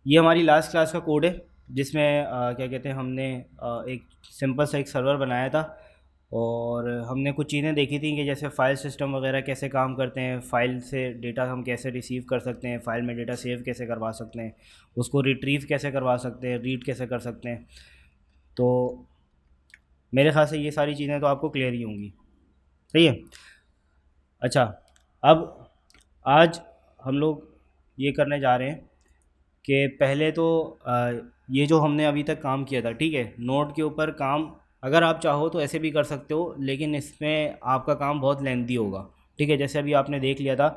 ये हमारी last class का कोड है जिसमें क्या कहते हैं हमने एक सिंपल सा एक सर्वर बनाया था और हमने कुछ चीज़ें देखी थी कि जैसे फ़ाइल सिस्टम वगैरह कैसे काम करते हैं, फ़ाइल से डेटा हम कैसे रिसीव कर सकते हैं, फ़ाइल में डेटा सेव कैसे करवा सकते हैं, उसको रिट्रीव कैसे करवा सकते हैं, रीड कैसे कर सकते हैं। तो मेरे ख्याल से ये सारी चीज़ें तो आपको क्लियर ही होंगी। सही है। अच्छा, अब आज हम लोग ये करने जा रहे हैं कि पहले तो ये जो हमने अभी तक काम किया था, ठीक है, नोट के ऊपर काम अगर आप चाहो तो ऐसे भी कर सकते हो, लेकिन इसमें आपका काम बहुत लेंथी होगा। ठीक है, जैसे अभी आपने देख लिया था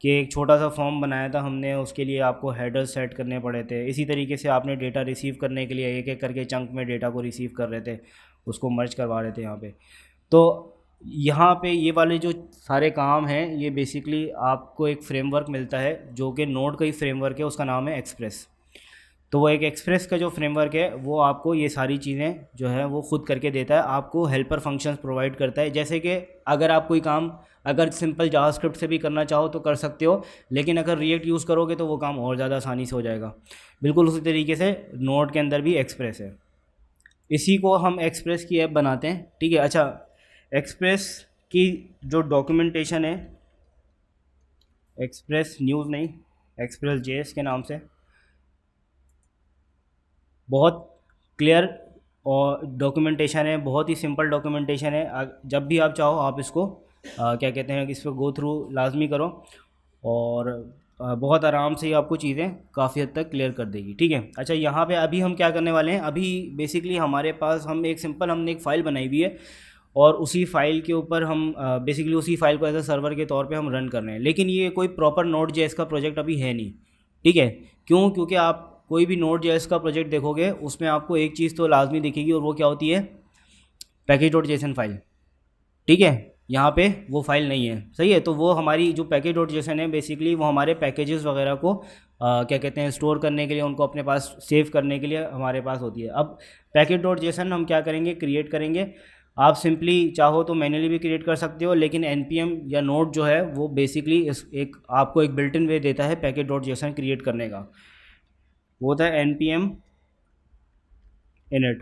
कि एक छोटा सा फॉर्म बनाया था हमने, उसके लिए आपको हेडर सेट करने पड़े थे। इसी तरीके से आपने डेटा रिसीव करने के लिए एक एक करके चंक में डेटा को रिसीव कर रहे थे, उसको मर्ज करवा रहे थे यहाँ पे। तो यहाँ पे ये वाले जो सारे काम हैं ये बेसिकली आपको एक फ्रेमवर्क मिलता है जो कि नोड का ही फ्रेमवर्क है, उसका नाम है एक्सप्रेस। तो वो एक एक्सप्रेस का जो फ्रेमवर्क है वो आपको ये सारी चीज़ें जो है वो खुद करके देता है, आपको हेल्पर फंक्शंस प्रोवाइड करता है। जैसे कि अगर आप कोई काम अगर सिंपल जावास्क्रिप्ट से भी करना चाहो तो कर सकते हो, लेकिन अगर रिएक्ट यूज़ करोगे तो वो काम और ज़्यादा आसानी से हो जाएगा। बिल्कुल उसी तरीके से नोड के अंदर भी एक्सप्रेस है, इसी को हम एक्सप्रेस की ऐप बनाते हैं। ठीक है। अच्छा, एक्सप्रेस की जो डॉक्यूमेंटेशन है, एक्सप्रेस न्यूज़ नहीं, एक्सप्रेस जेएस के नाम से, बहुत क्लियर और डॉक्यूमेंटेशन है, बहुत ही सिंपल डॉक्यूमेंटेशन है। जब भी आप चाहो आप इसको क्या कहते हैं कि इस पर गो थ्रू लाजमी करो और बहुत आराम से ही आपको चीज़ें काफ़ी हद तक क्लियर कर देगी। ठीक है। अच्छा, यहाँ पे अभी हम क्या करने वाले हैं, अभी बेसिकली हमारे पास हम एक सिंपल हमने एक फ़ाइल बनाई हुई है और उसी फाइल के ऊपर हम बेसिकली उसी फाइल को एज अ सर्वर के तौर पे हम रन कर रहे हैं, लेकिन ये कोई प्रॉपर नोड जेएस का प्रोजेक्ट अभी है नहीं। ठीक है। क्यों? क्योंकि आप कोई भी नोड जेएस का प्रोजेक्ट देखोगे उसमें आपको एक चीज़ तो लाजमी दिखेगी और वो क्या होती है, पैकेज डॉट जेसन फाइल। ठीक है। यहाँ पे वो फाइल नहीं है। सही है। तो वो हमारी जो पैकेज डॉट जेसन है बेसिकली वो हमारे पैकेजेस वगैरह को क्या कहते हैं स्टोर करने के लिए, उनको अपने पास सेव करने के लिए हमारे पास होती है। अब पैकेज डॉट जेसन हम क्या करेंगे, क्रिएट करेंगे। आप सिंपली चाहो तो मैन्युअली भी क्रिएट कर सकते हो, लेकिन एनपीएम या नोड जो है वो बेसिकली इस एक आपको एक बिल्ट इन वे देता है पैकेज डॉट जेसन क्रिएट करने का, वो होता है npm init।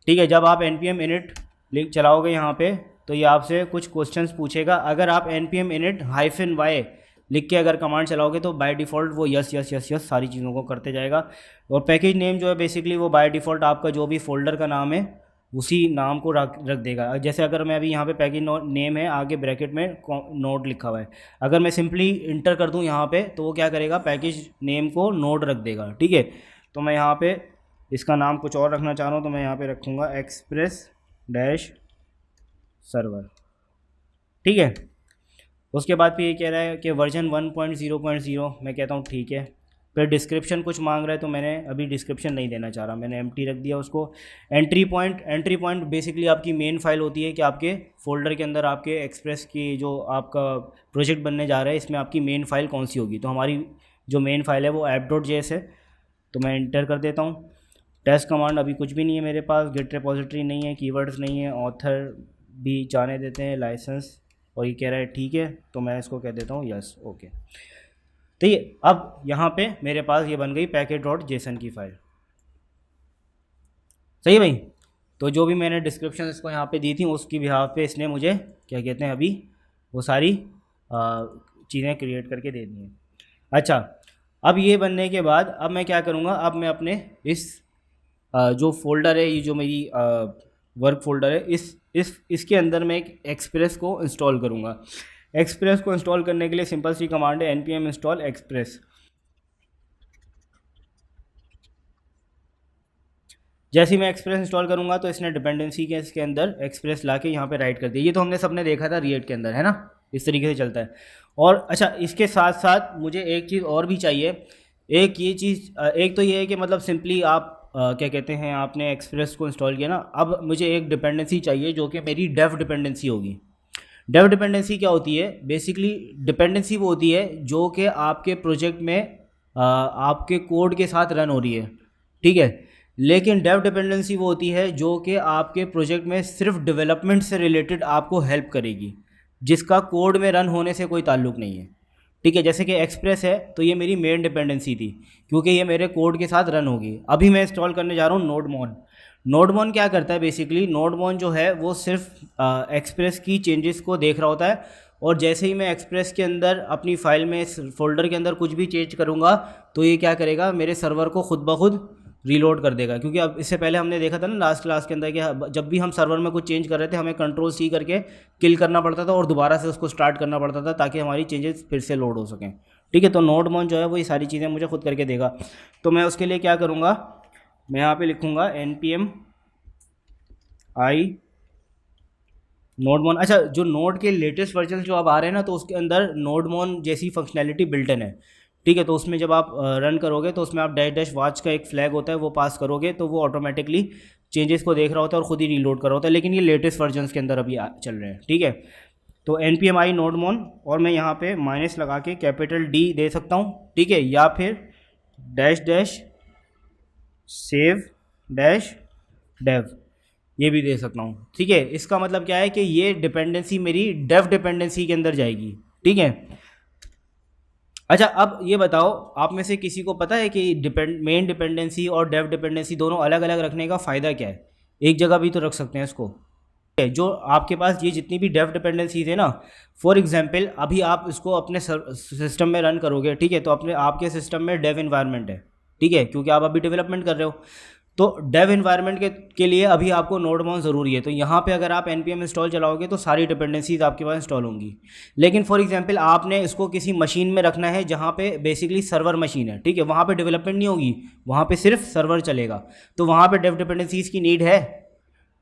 ठीक है। जब आप npm init लिख चलाओगे यहाँ पे तो ये आपसे कुछ क्वेश्चंस पूछेगा। अगर आप npm init -y लिख के अगर कमांड चलाओगे तो बाय डिफ़ॉल्ट वो यस यस यस यस सारी चीज़ों को करते जाएगा। और पैकेज नेम जो है बेसिकली वो बाय डिफ़ॉल्ट आपका जो भी फोल्डर का नाम है उसी नाम को रख देगा। जैसे अगर मैं अभी यहाँ पे पैकेज नेम है, आगे ब्रैकेट में नोड लिखा हुआ है, अगर मैं सिंपली इंटर कर दूँ यहाँ पे तो वो क्या करेगा, पैकेज नेम को नोड रख देगा। ठीक है। तो मैं यहाँ पे इसका नाम कुछ और रखना चाह रहा हूँ तो मैं यहाँ पे रखूँगा एक्सप्रेस डैश सर्वर। ठीक है। उसके बाद फिर ये कह रहा है कि वर्जन 1.0.0, मैं कहता हूँ ठीक है। फिर डिस्क्रिप्शन कुछ मांग रहा है तो मैंने अभी डिस्क्रिप्शन नहीं देना चाह रहा, मैंने एम्प्टी रख दिया उसको। एंट्री पॉइंट बेसिकली आपकी मेन फाइल होती है कि आपके फोल्डर के अंदर आपके एक्सप्रेस की जो आपका प्रोजेक्ट बनने जा रहा है इसमें आपकी मेन फाइल कौन सी होगी। तो हमारी जो मेन फाइल है वो app.js है, तो मैं इंटर कर देता हूँ। टेस्ट कमांड अभी कुछ भी नहीं है मेरे पास, गिट रिपोजिटरी नहीं है, कीवर्ड्स नहीं है, ऑथर भी जाने देते हैं, लाइसेंस, और ये कह रहा है ठीक है तो मैं इसको कह देता हूँ यस ओके। तो ये अब यहाँ पे मेरे पास ये बन गई पैकेज डॉट जेसन की फाइल। सही है भाई। तो जो भी मैंने डिस्क्रिप्शन इसको यहाँ पे दी थी उसकी बिहाफ पे इसने मुझे क्या कहते हैं अभी वो सारी चीज़ें क्रिएट करके दे दी हैं। अच्छा, अब ये बनने के बाद अब मैं क्या करूँगा, अब मैं अपने इस जो फोल्डर है, ये जो मेरी वर्क फोल्डर है, इसके अंदर मैं एक एक्सप्रेस को इंस्टॉल करूँगा। एक्सप्रेस को इंस्टॉल करने के लिए सिंपल सी कमांड है npm इंस्टॉल एक्सप्रेस। जैसे ही मैं एक्सप्रेस इंस्टॉल करूँगा तो इसने डिपेंडेंसी के इसके अंदर एक्सप्रेस ला के यहाँ पर राइट कर दिया। ये तो हमने सबने देखा था रिएक्ट के अंदर, है ना, इस तरीके से चलता है। और अच्छा, इसके साथ साथ मुझे एक चीज़ और भी चाहिए। एक ये चीज़ एक तो ये है कि मतलब सिंपली आप क्या कहते हैं आपने एक्सप्रेस को इंस्टॉल किया ना, अब मुझे एक डिपेंडेंसी चाहिए जो कि मेरी डेव डिपेंडेंसी होगी। डेव डिपेंडेंसी क्या होती है, बेसिकली डिपेंडेंसी वो होती है जो कि आपके प्रोजेक्ट में आपके कोड के साथ रन हो रही है। ठीक है। लेकिन डेव डिपेंडेंसी वो होती है जो कि आपके प्रोजेक्ट में सिर्फ डेवलपमेंट से रिलेटेड आपको हेल्प करेगी, जिसका कोड में रन होने से कोई ताल्लुक नहीं है। ठीक है, जैसे कि एक्सप्रेस है तो ये मेरी मेन डिपेंडेंसी थी क्योंकि ये मेरे कोड के साथ रन होगी। अभी मैं इंस्टॉल करने जा रहा हूँ नोडमोन। नोडमोन क्या करता है बेसिकली, नोडमोन जो है वो सिर्फ एक्सप्रेस की चेंजेस को देख रहा होता है, और जैसे ही मैं एक्सप्रेस के अंदर अपनी फ़ाइल में इस फोल्डर के अंदर कुछ भी चेंज करूँगा तो ये क्या करेगा, मेरे सर्वर को खुद ब खुद रीलोड कर देगा। क्योंकि अब इससे पहले हमने देखा था ना लास्ट क्लास के अंदर कि जब भी हम सर्वर में कुछ चेंज कर रहे थे हमें कंट्रोल C करके किल करना पड़ता था और दोबारा से उसको स्टार्ट करना पड़ता था ताकि हमारी चेंजेस फिर से लोड हो सकें। ठीक है, तो नोडमोन जो है वो ये सारी चीज़ें मुझे खुद करके देगा। तो मैं उसके लिए क्या करूँगा, मैं यहाँ पे लिखूँगा npm i नोडमोन। अच्छा, जो नोड के लेटेस्ट वर्जन जो अब आ रहे हैं ना तो उसके अंदर नोडमोन जैसी फंक्शनैलिटी बिल्ट इन है। ठीक है, तो उसमें जब आप रन करोगे तो उसमें आप डैश डैश वॉच का एक फ्लैग होता है वो पास करोगे तो वो ऑटोमेटिकली चेंजेस को देख रहा होता है और ख़ुद ही रीलोड कर रहा होता है। लेकिन ये लेटेस्ट वर्जन के अंदर अभी चल रहे हैं। ठीक है, तो npm i नोडमोन, और मैं यहाँ पे माइनस लगा के कैपिटल D दे सकता हूँ। ठीक है, या फिर dash dash save dash dev ये भी दे सकता हूँ। ठीक है, इसका मतलब क्या है कि ये डिपेंडेंसी मेरी डेव डिपेंडेंसी के अंदर जाएगी। ठीक है, अच्छा अब ये बताओ, आप में से किसी को पता है कि मेन डिपेंडेंसी और डेव डिपेंडेंसी दोनों अलग अलग रखने का फ़ायदा क्या है? एक जगह भी तो रख सकते हैं इसको। जो आपके पास ये जितनी भी डेव डिपेंडेंसी थे ना, फॉर एग्जांपल अभी आप इसको अपने सिस्टम में रन करोगे। ठीक है, तो अपने आपके सिस्टम में डेव इन्वायरमेंट है। ठीक है, क्योंकि आप अभी डेवलपमेंट कर रहे हो, तो डेव इन्वायरमेंट के लिए अभी आपको नोडमोन ज़रूरी है। तो यहाँ पे अगर आप npm इंस्टॉल चलाओगे तो सारी डिपेंडेंसीज आपके पास इंस्टॉल होंगी। लेकिन फॉर एग्जांपल आपने इसको किसी मशीन में रखना है जहाँ पे बेसिकली सर्वर मशीन है। ठीक है, वहाँ पे डेवलपमेंट नहीं होगी, वहाँ पे सिर्फ सर्वर चलेगा, तो वहाँ पे डेव डिपेंडेंसीज की नीड है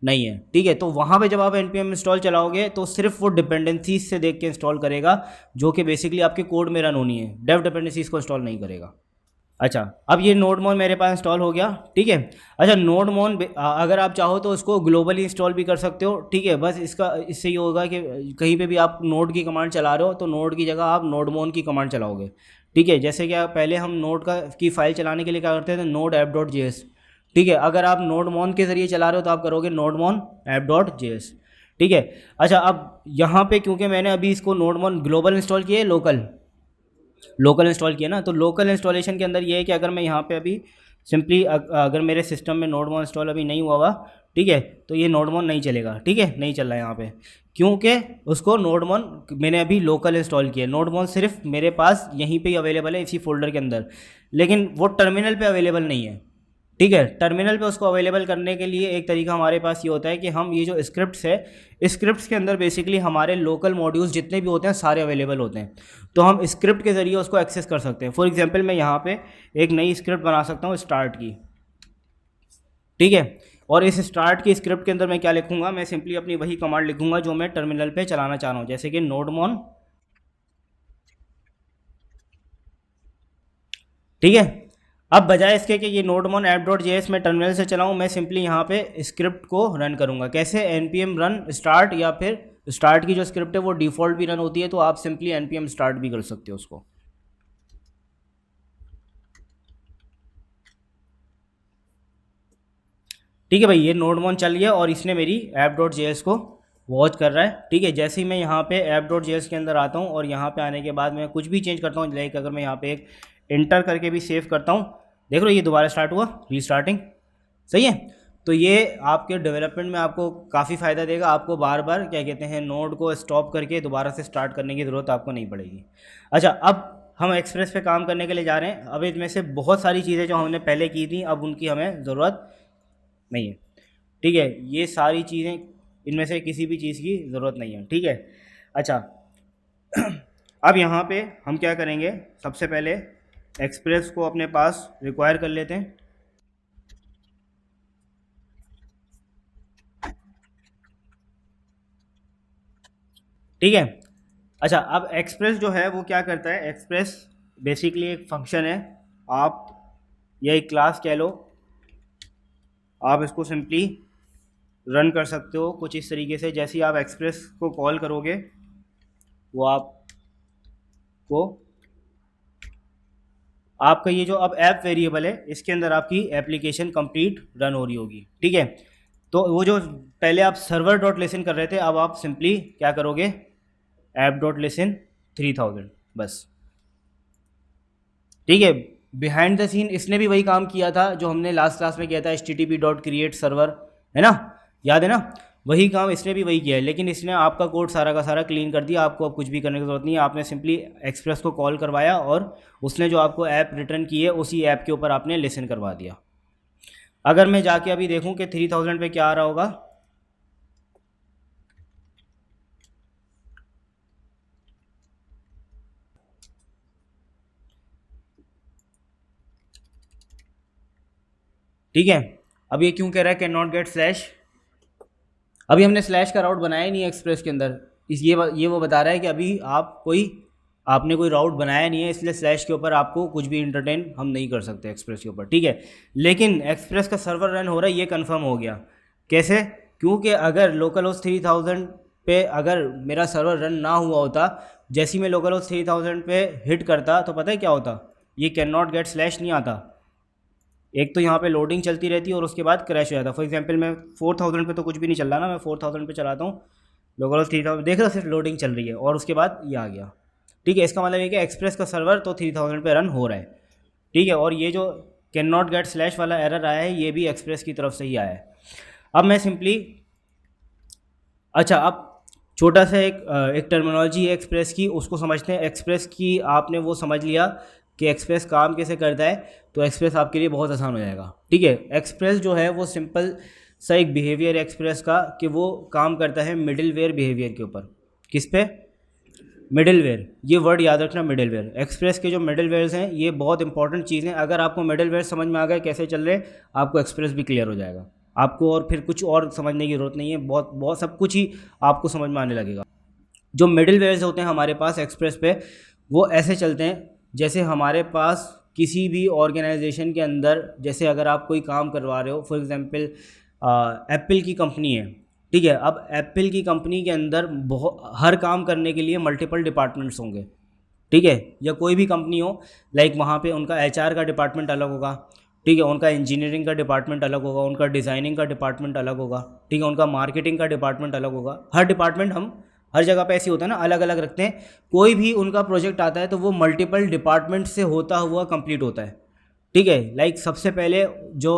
नहीं है। ठीक है, तो वहाँ पे जब आप npm इंस्टॉल चलाओगे तो सिर्फ वो डिपेंडेंसीज से देख के इंस्टॉल करेगा जो कि बेसिकली आपके कोड में रन होनी है, डेव डिपेंडेंसीज को इंस्टॉल नहीं करेगा। अच्छा, अब ये नोडमोन मेरे पास इंस्टॉल हो गया। ठीक है, अच्छा नोडमोन अगर आप चाहो तो इसको ग्लोबली इंस्टॉल भी कर सकते हो। ठीक है, बस इससे ये होगा कि कहीं पे भी आप नोड की कमांड चला रहे हो तो नोड की जगह आप नोडमोन की कमांड चलाओगे। ठीक है, जैसे कि पहले हम नोड की फाइल चलाने के लिए क्या करते थे, नोड app.js। ठीक है, अगर आप नोडमोन के ज़रिए चला रहे हो तो आप करोगे नोडमोन app.js। ठीक है, अच्छा अब यहाँ पे क्योंकि मैंने अभी इसको नोडमोन ग्लोबल इंस्टॉल किया है, लोकल इंस्टॉल किया ना, तो लोकल इंस्टॉलेशन के अंदर ये है कि अगर मैं यहाँ पे अभी सिंपली अगर मेरे सिस्टम में नोडमोन इंस्टॉल अभी नहीं हुआ हुआ, ठीक है, तो ये नोडमोन नहीं चलेगा। ठीक है, नहीं चल रहा है यहाँ पे क्योंकि उसको नोडमोन मैंने अभी लोकल इंस्टॉल किया। नोडमोन सिर्फ मेरे पास यहीं पे ही अवेलेबल है इसी फोल्डर के अंदर, लेकिन वो टर्मिनल पे अवेलेबल नहीं है। ठीक है, टर्मिनल पे उसको अवेलेबल करने के लिए एक तरीका हमारे पास ये होता है कि हम ये जो स्क्रिप्ट्स है, स्क्रिप्ट्स के अंदर बेसिकली हमारे लोकल मॉड्यूल्स जितने भी होते हैं सारे अवेलेबल होते हैं, तो हम स्क्रिप्ट के ज़रिए उसको एक्सेस कर सकते हैं। फॉर एग्जांपल मैं यहाँ पे एक नई स्क्रिप्ट बना सकता हूँ स्टार्ट की। ठीक है, और इस स्टार्ट की स्क्रिप्ट के अंदर मैं क्या लिखूँगा, मैं सिंपली अपनी वही कमांड लिखूँगा जो मैं टर्मिनल पर चलाना चाह रहा हूँ, जैसे कि नोडमोन। ठीक है, अब बजाय इसके कि ये नोडमोन app.js मैं टर्मिनल से चलाऊँ, मैं सिंपली यहाँ पे स्क्रिप्ट को रन करूँगा। कैसे, npm रन स्टार्ट, या फिर स्टार्ट की जो स्क्रिप्ट है वो डिफ़ॉल्ट भी रन होती है, तो आप सिंपली npm स्टार्ट भी कर सकते हो उसको। ठीक है भाई, ये नोडमोन चल गया और इसने मेरी app.js को वॉच कर रहा है। ठीक है, जैसे ही मैं यहाँ पे app.js के अंदर आता हूँ और यहाँ पे आने के बाद मैं कुछ भी चेंज करता हूँ, लाइक अगर मैं यहाँ पे एक इंटर करके भी सेव करता हूँ, देख लो ये दोबारा स्टार्ट हुआ, रीस्टार्टिंग। सही है, तो ये आपके डेवलपमेंट में आपको काफ़ी फ़ायदा देगा। आपको बार बार क्या कहते हैं नोड को स्टॉप करके दोबारा से स्टार्ट करने की ज़रूरत आपको नहीं पड़ेगी। अच्छा, अब हम एक्सप्रेस पे काम करने के लिए जा रहे हैं। अब इसमें से बहुत सारी चीज़ें जो हमने पहले की थी अब उनकी हमें ज़रूरत नहीं है। ठीक है, ये सारी चीज़ें, इनमें से किसी भी चीज़ की ज़रूरत नहीं है। ठीक है, अच्छा अब यहाँ पे हम क्या करेंगे, सबसे पहले एक्सप्रेस को अपने पास रिक्वायर कर लेते हैं। ठीक है, अच्छा अब एक्सप्रेस जो है वो क्या करता है, एक्सप्रेस बेसिकली एक फंक्शन है, आप या एक क्लास कह लो, आप इसको सिंपली रन कर सकते हो कुछ इस तरीके से। जैसे ही आप एक्सप्रेस को कॉल करोगे वो आपका ये जो अब ऐप वेरिएबल है इसके अंदर आपकी एप्लीकेशन कंप्लीट रन हो रही होगी। ठीक है, तो वो जो पहले आप सर्वर डॉट लिसन कर रहे थे, अब आप सिंपली क्या करोगे, ऐप डॉट लिसन 3000, बस ठीक है। बिहाइंड द सीन इसने भी वही काम किया था जो हमने लास्ट क्लास में किया था, http.create सर्वर, है ना, याद है ना, वही काम इसने भी वही किया है, लेकिन इसने आपका कोड सारा का सारा क्लीन कर दिया, आपको अब कुछ भी करने की जरूरत नहीं है, आपने सिंपली एक्सप्रेस को कॉल करवाया और उसने जो आपको ऐप रिटर्न की है उसी ऐप के ऊपर आपने लिसन करवा दिया। अगर मैं जाके अभी देखूं कि 3000 पे क्या आ रहा होगा, ठीक है, अब ये क्यों कह रहा है कैन नॉट गेट स्लैश, अभी हमने स्लैश का राउट बनाया ही नहीं है एक्सप्रेस के अंदर, इस ये वो बता रहा है कि अभी आपने कोई राउट बनाया नहीं है, इसलिए स्लैश के ऊपर आपको कुछ भी इंटरटेन हम नहीं कर सकते एक्सप्रेस के ऊपर, ठीक है। लेकिन एक्सप्रेस का सर्वर रन हो रहा है, ये कंफर्म हो गया। कैसे? क्योंकि अगर लोकल होस्ट 3000 पे अगर मेरा सर्वर रन ना हुआ होता, जैसे ही मैं लोकल होस्ट 3000 पे हिट करता तो पता है क्या होता, ये कैन नॉट गेट स्लैश नहीं आता। एक तो यहाँ पे लोडिंग चलती रहती है और उसके बाद क्रैश हो जाता है। फॉर एग्जांपल मैं 4000 पे तो कुछ भी नहीं चल रहा ना, मैं 4000 पे चलाता हूँ, लोकल होस्ट 3000 देख रहा सिर्फ लोडिंग चल रही है और उसके बाद ये आ गया, ठीक है। इसका मतलब ये कि एक्सप्रेस का सर्वर तो 3000 पे रन हो रहा है, ठीक है। और ये जो कैन नॉट गेट स्लैश वाला एरर आया है ये भी एक्सप्रेस की तरफ से ही आया है। अब मैं सिंपली, अच्छा अब छोटा सा एक टर्मिनोलॉजी है एक्सप्रेस की, उसको समझते हैं। एक्सप्रेस की आपने वो समझ लिया कि एक्सप्रेस काम कैसे करता है, तो एक्सप्रेस आपके लिए बहुत आसान हो जाएगा, ठीक है। एक्सप्रेस जो है वो सिंपल सा एक बिहेवियर एक्सप्रेस का कि वो काम करता है मिडिल वेयर बिहेवियर के ऊपर। किस पे? मिडिल वेयर, ये वर्ड याद रखना, मिडिल वेयर। एक्सप्रेस के जो मिडिल वेयर्स हैं ये बहुत इंपॉर्टेंट चीज़ हैं। अगर आपको मिडिल वेयर समझ में आ गए कैसे चल रहे हैं, आपको एक्सप्रेस भी क्लियर हो जाएगा, आपको और फिर कुछ और समझने की ज़रूरत नहीं है, बहुत बहुत सब कुछ ही आपको समझ में आने लगेगा। जो मिडिल वेयर्स होते हैं हमारे पास एक्सप्रेस पे, वो ऐसे चलते हैं जैसे हमारे पास किसी भी ऑर्गेनाइजेशन के अंदर, जैसे अगर आप कोई काम करवा रहे हो, फॉर एग्जांपल एप्पल की कंपनी है, ठीक है। अब एप्पल की कंपनी के अंदर हर काम करने के लिए मल्टीपल डिपार्टमेंट्स होंगे, ठीक है। या कोई भी कंपनी हो, लाइक वहाँ पे उनका एचआर का डिपार्टमेंट अलग होगा, ठीक है, उनका इंजीनियरिंग का डिपार्टमेंट अलग होगा, उनका डिज़ाइनिंग का डिपार्टमेंट अलग होगा, ठीक है, उनका मार्केटिंग का डिपार्टमेंट अलग होगा। हर डिपार्टमेंट हम हर जगह पे ऐसे होता है ना, अलग अलग रखते हैं। कोई भी उनका प्रोजेक्ट आता है तो वो मल्टीपल डिपार्टमेंट से होता हुआ कंप्लीट होता है, ठीक है। लाइक सबसे पहले जो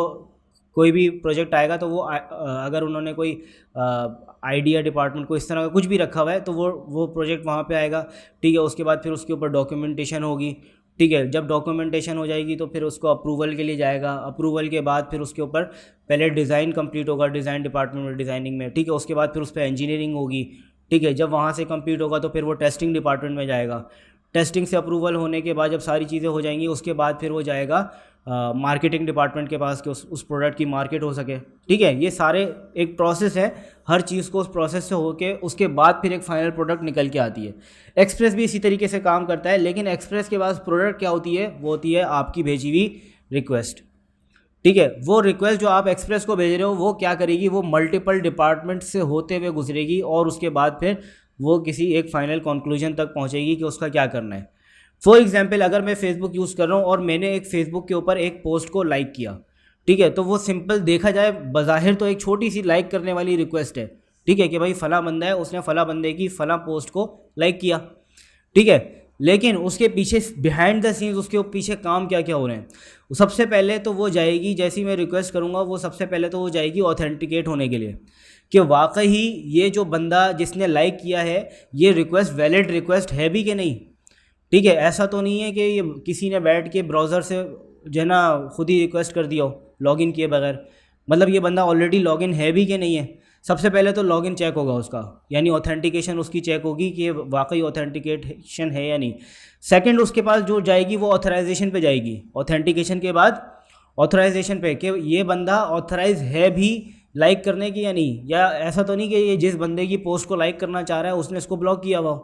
कोई भी प्रोजेक्ट आएगा तो वो अगर उन्होंने कोई आइडिया डिपार्टमेंट को इस तरह का कुछ भी रखा हुआ है तो वो प्रोजेक्ट वहाँ पे आएगा, ठीक है। उसके बाद फिर उसके ऊपर डॉक्यूमेंटेशन होगी, ठीक है। जब डॉक्यूमेंटेशन हो जाएगी तो फिर उसको अप्रूवल के लिए जाएगा, अप्रूवल के बाद फिर उसके ऊपर पहले डिज़ाइन कंप्लीट होगा डिज़ाइन डिपार्टमेंट में, डिज़ाइनिंग में, ठीक है। उसके बाद फिर उस पर इंजीनियरिंग होगी, ठीक है। जब वहाँ से कंप्लीट होगा तो फिर वो टेस्टिंग डिपार्टमेंट में जाएगा, टेस्टिंग से अप्रूवल होने के बाद जब सारी चीज़ें हो जाएंगी उसके बाद फिर वो जाएगा मार्केटिंग डिपार्टमेंट के पास कि उस प्रोडक्ट की मार्केट हो सके, ठीक है। ये सारे एक प्रोसेस है, हर चीज़ को उस प्रोसेस से होके उसके बाद फिर एक फाइनल प्रोडक्ट निकल के आती है। एक्सप्रेस भी इसी तरीके से काम करता है, लेकिन एक्सप्रेस के पास प्रोडक्ट क्या होती है, वो होती है आपकी भेजी हुई रिक्वेस्ट, ठीक है। वो रिक्वेस्ट जो आप एक्सप्रेस को भेज रहे हो वो क्या करेगी, वो मल्टीपल डिपार्टमेंट से होते हुए गुजरेगी और उसके बाद फिर वो किसी एक फाइनल कंक्लूजन तक पहुंचेगी कि उसका क्या करना है। फॉर एग्जांपल अगर मैं फेसबुक यूज़ कर रहा हूँ और मैंने एक फेसबुक के ऊपर एक पोस्ट को लाइक किया, ठीक है, तो वो सिंपल देखा जाए बज़ाहिर तो एक छोटी सी लाइक करने वाली रिक्वेस्ट है, ठीक है, कि भाई फला बंदा है उसने फला बंदे की फला पोस्ट को लाइक किया, ठीक है। लेकिन उसके पीछे बिहाइंड द सीन्स उसके पीछे काम क्या क्या हो रहे हैं। सबसे पहले तो वो जाएगी, जैसे ही मैं रिक्वेस्ट करूँगा वो सबसे पहले तो वो जाएगी ऑथेंटिकेट होने के लिए कि वाकई ये जो बंदा जिसने लाइक किया है ये रिक्वेस्ट वैलिड रिक्वेस्ट है भी कि नहीं, ठीक है। ऐसा तो नहीं है कि ये किसी ने बैठ के ब्राउज़र से जो है ना खुद ही रिक्वेस्ट कर दिया हो लॉगिन किए बगैर, मतलब ये बंदा ऑलरेडी लॉगिन है भी कि नहीं है। सबसे पहले तो लॉगिन चेक होगा उसका, यानी ऑथेंटिकेशन उसकी चेक होगी कि वाकई ऑथेंटिकेशन है या नहीं। सेकंड उसके पास जो जाएगी वो ऑथराइजेशन पे जाएगी, ऑथेंटिकेशन के बाद ऑथराइजेशन पे कि ये बंदा ऑथराइज है भी लाइक करने की या नहीं, या ऐसा तो नहीं कि ये जिस बंदे की पोस्ट को लाइक करना चाह रहा है उसने इसको ब्लॉक किया हुआ,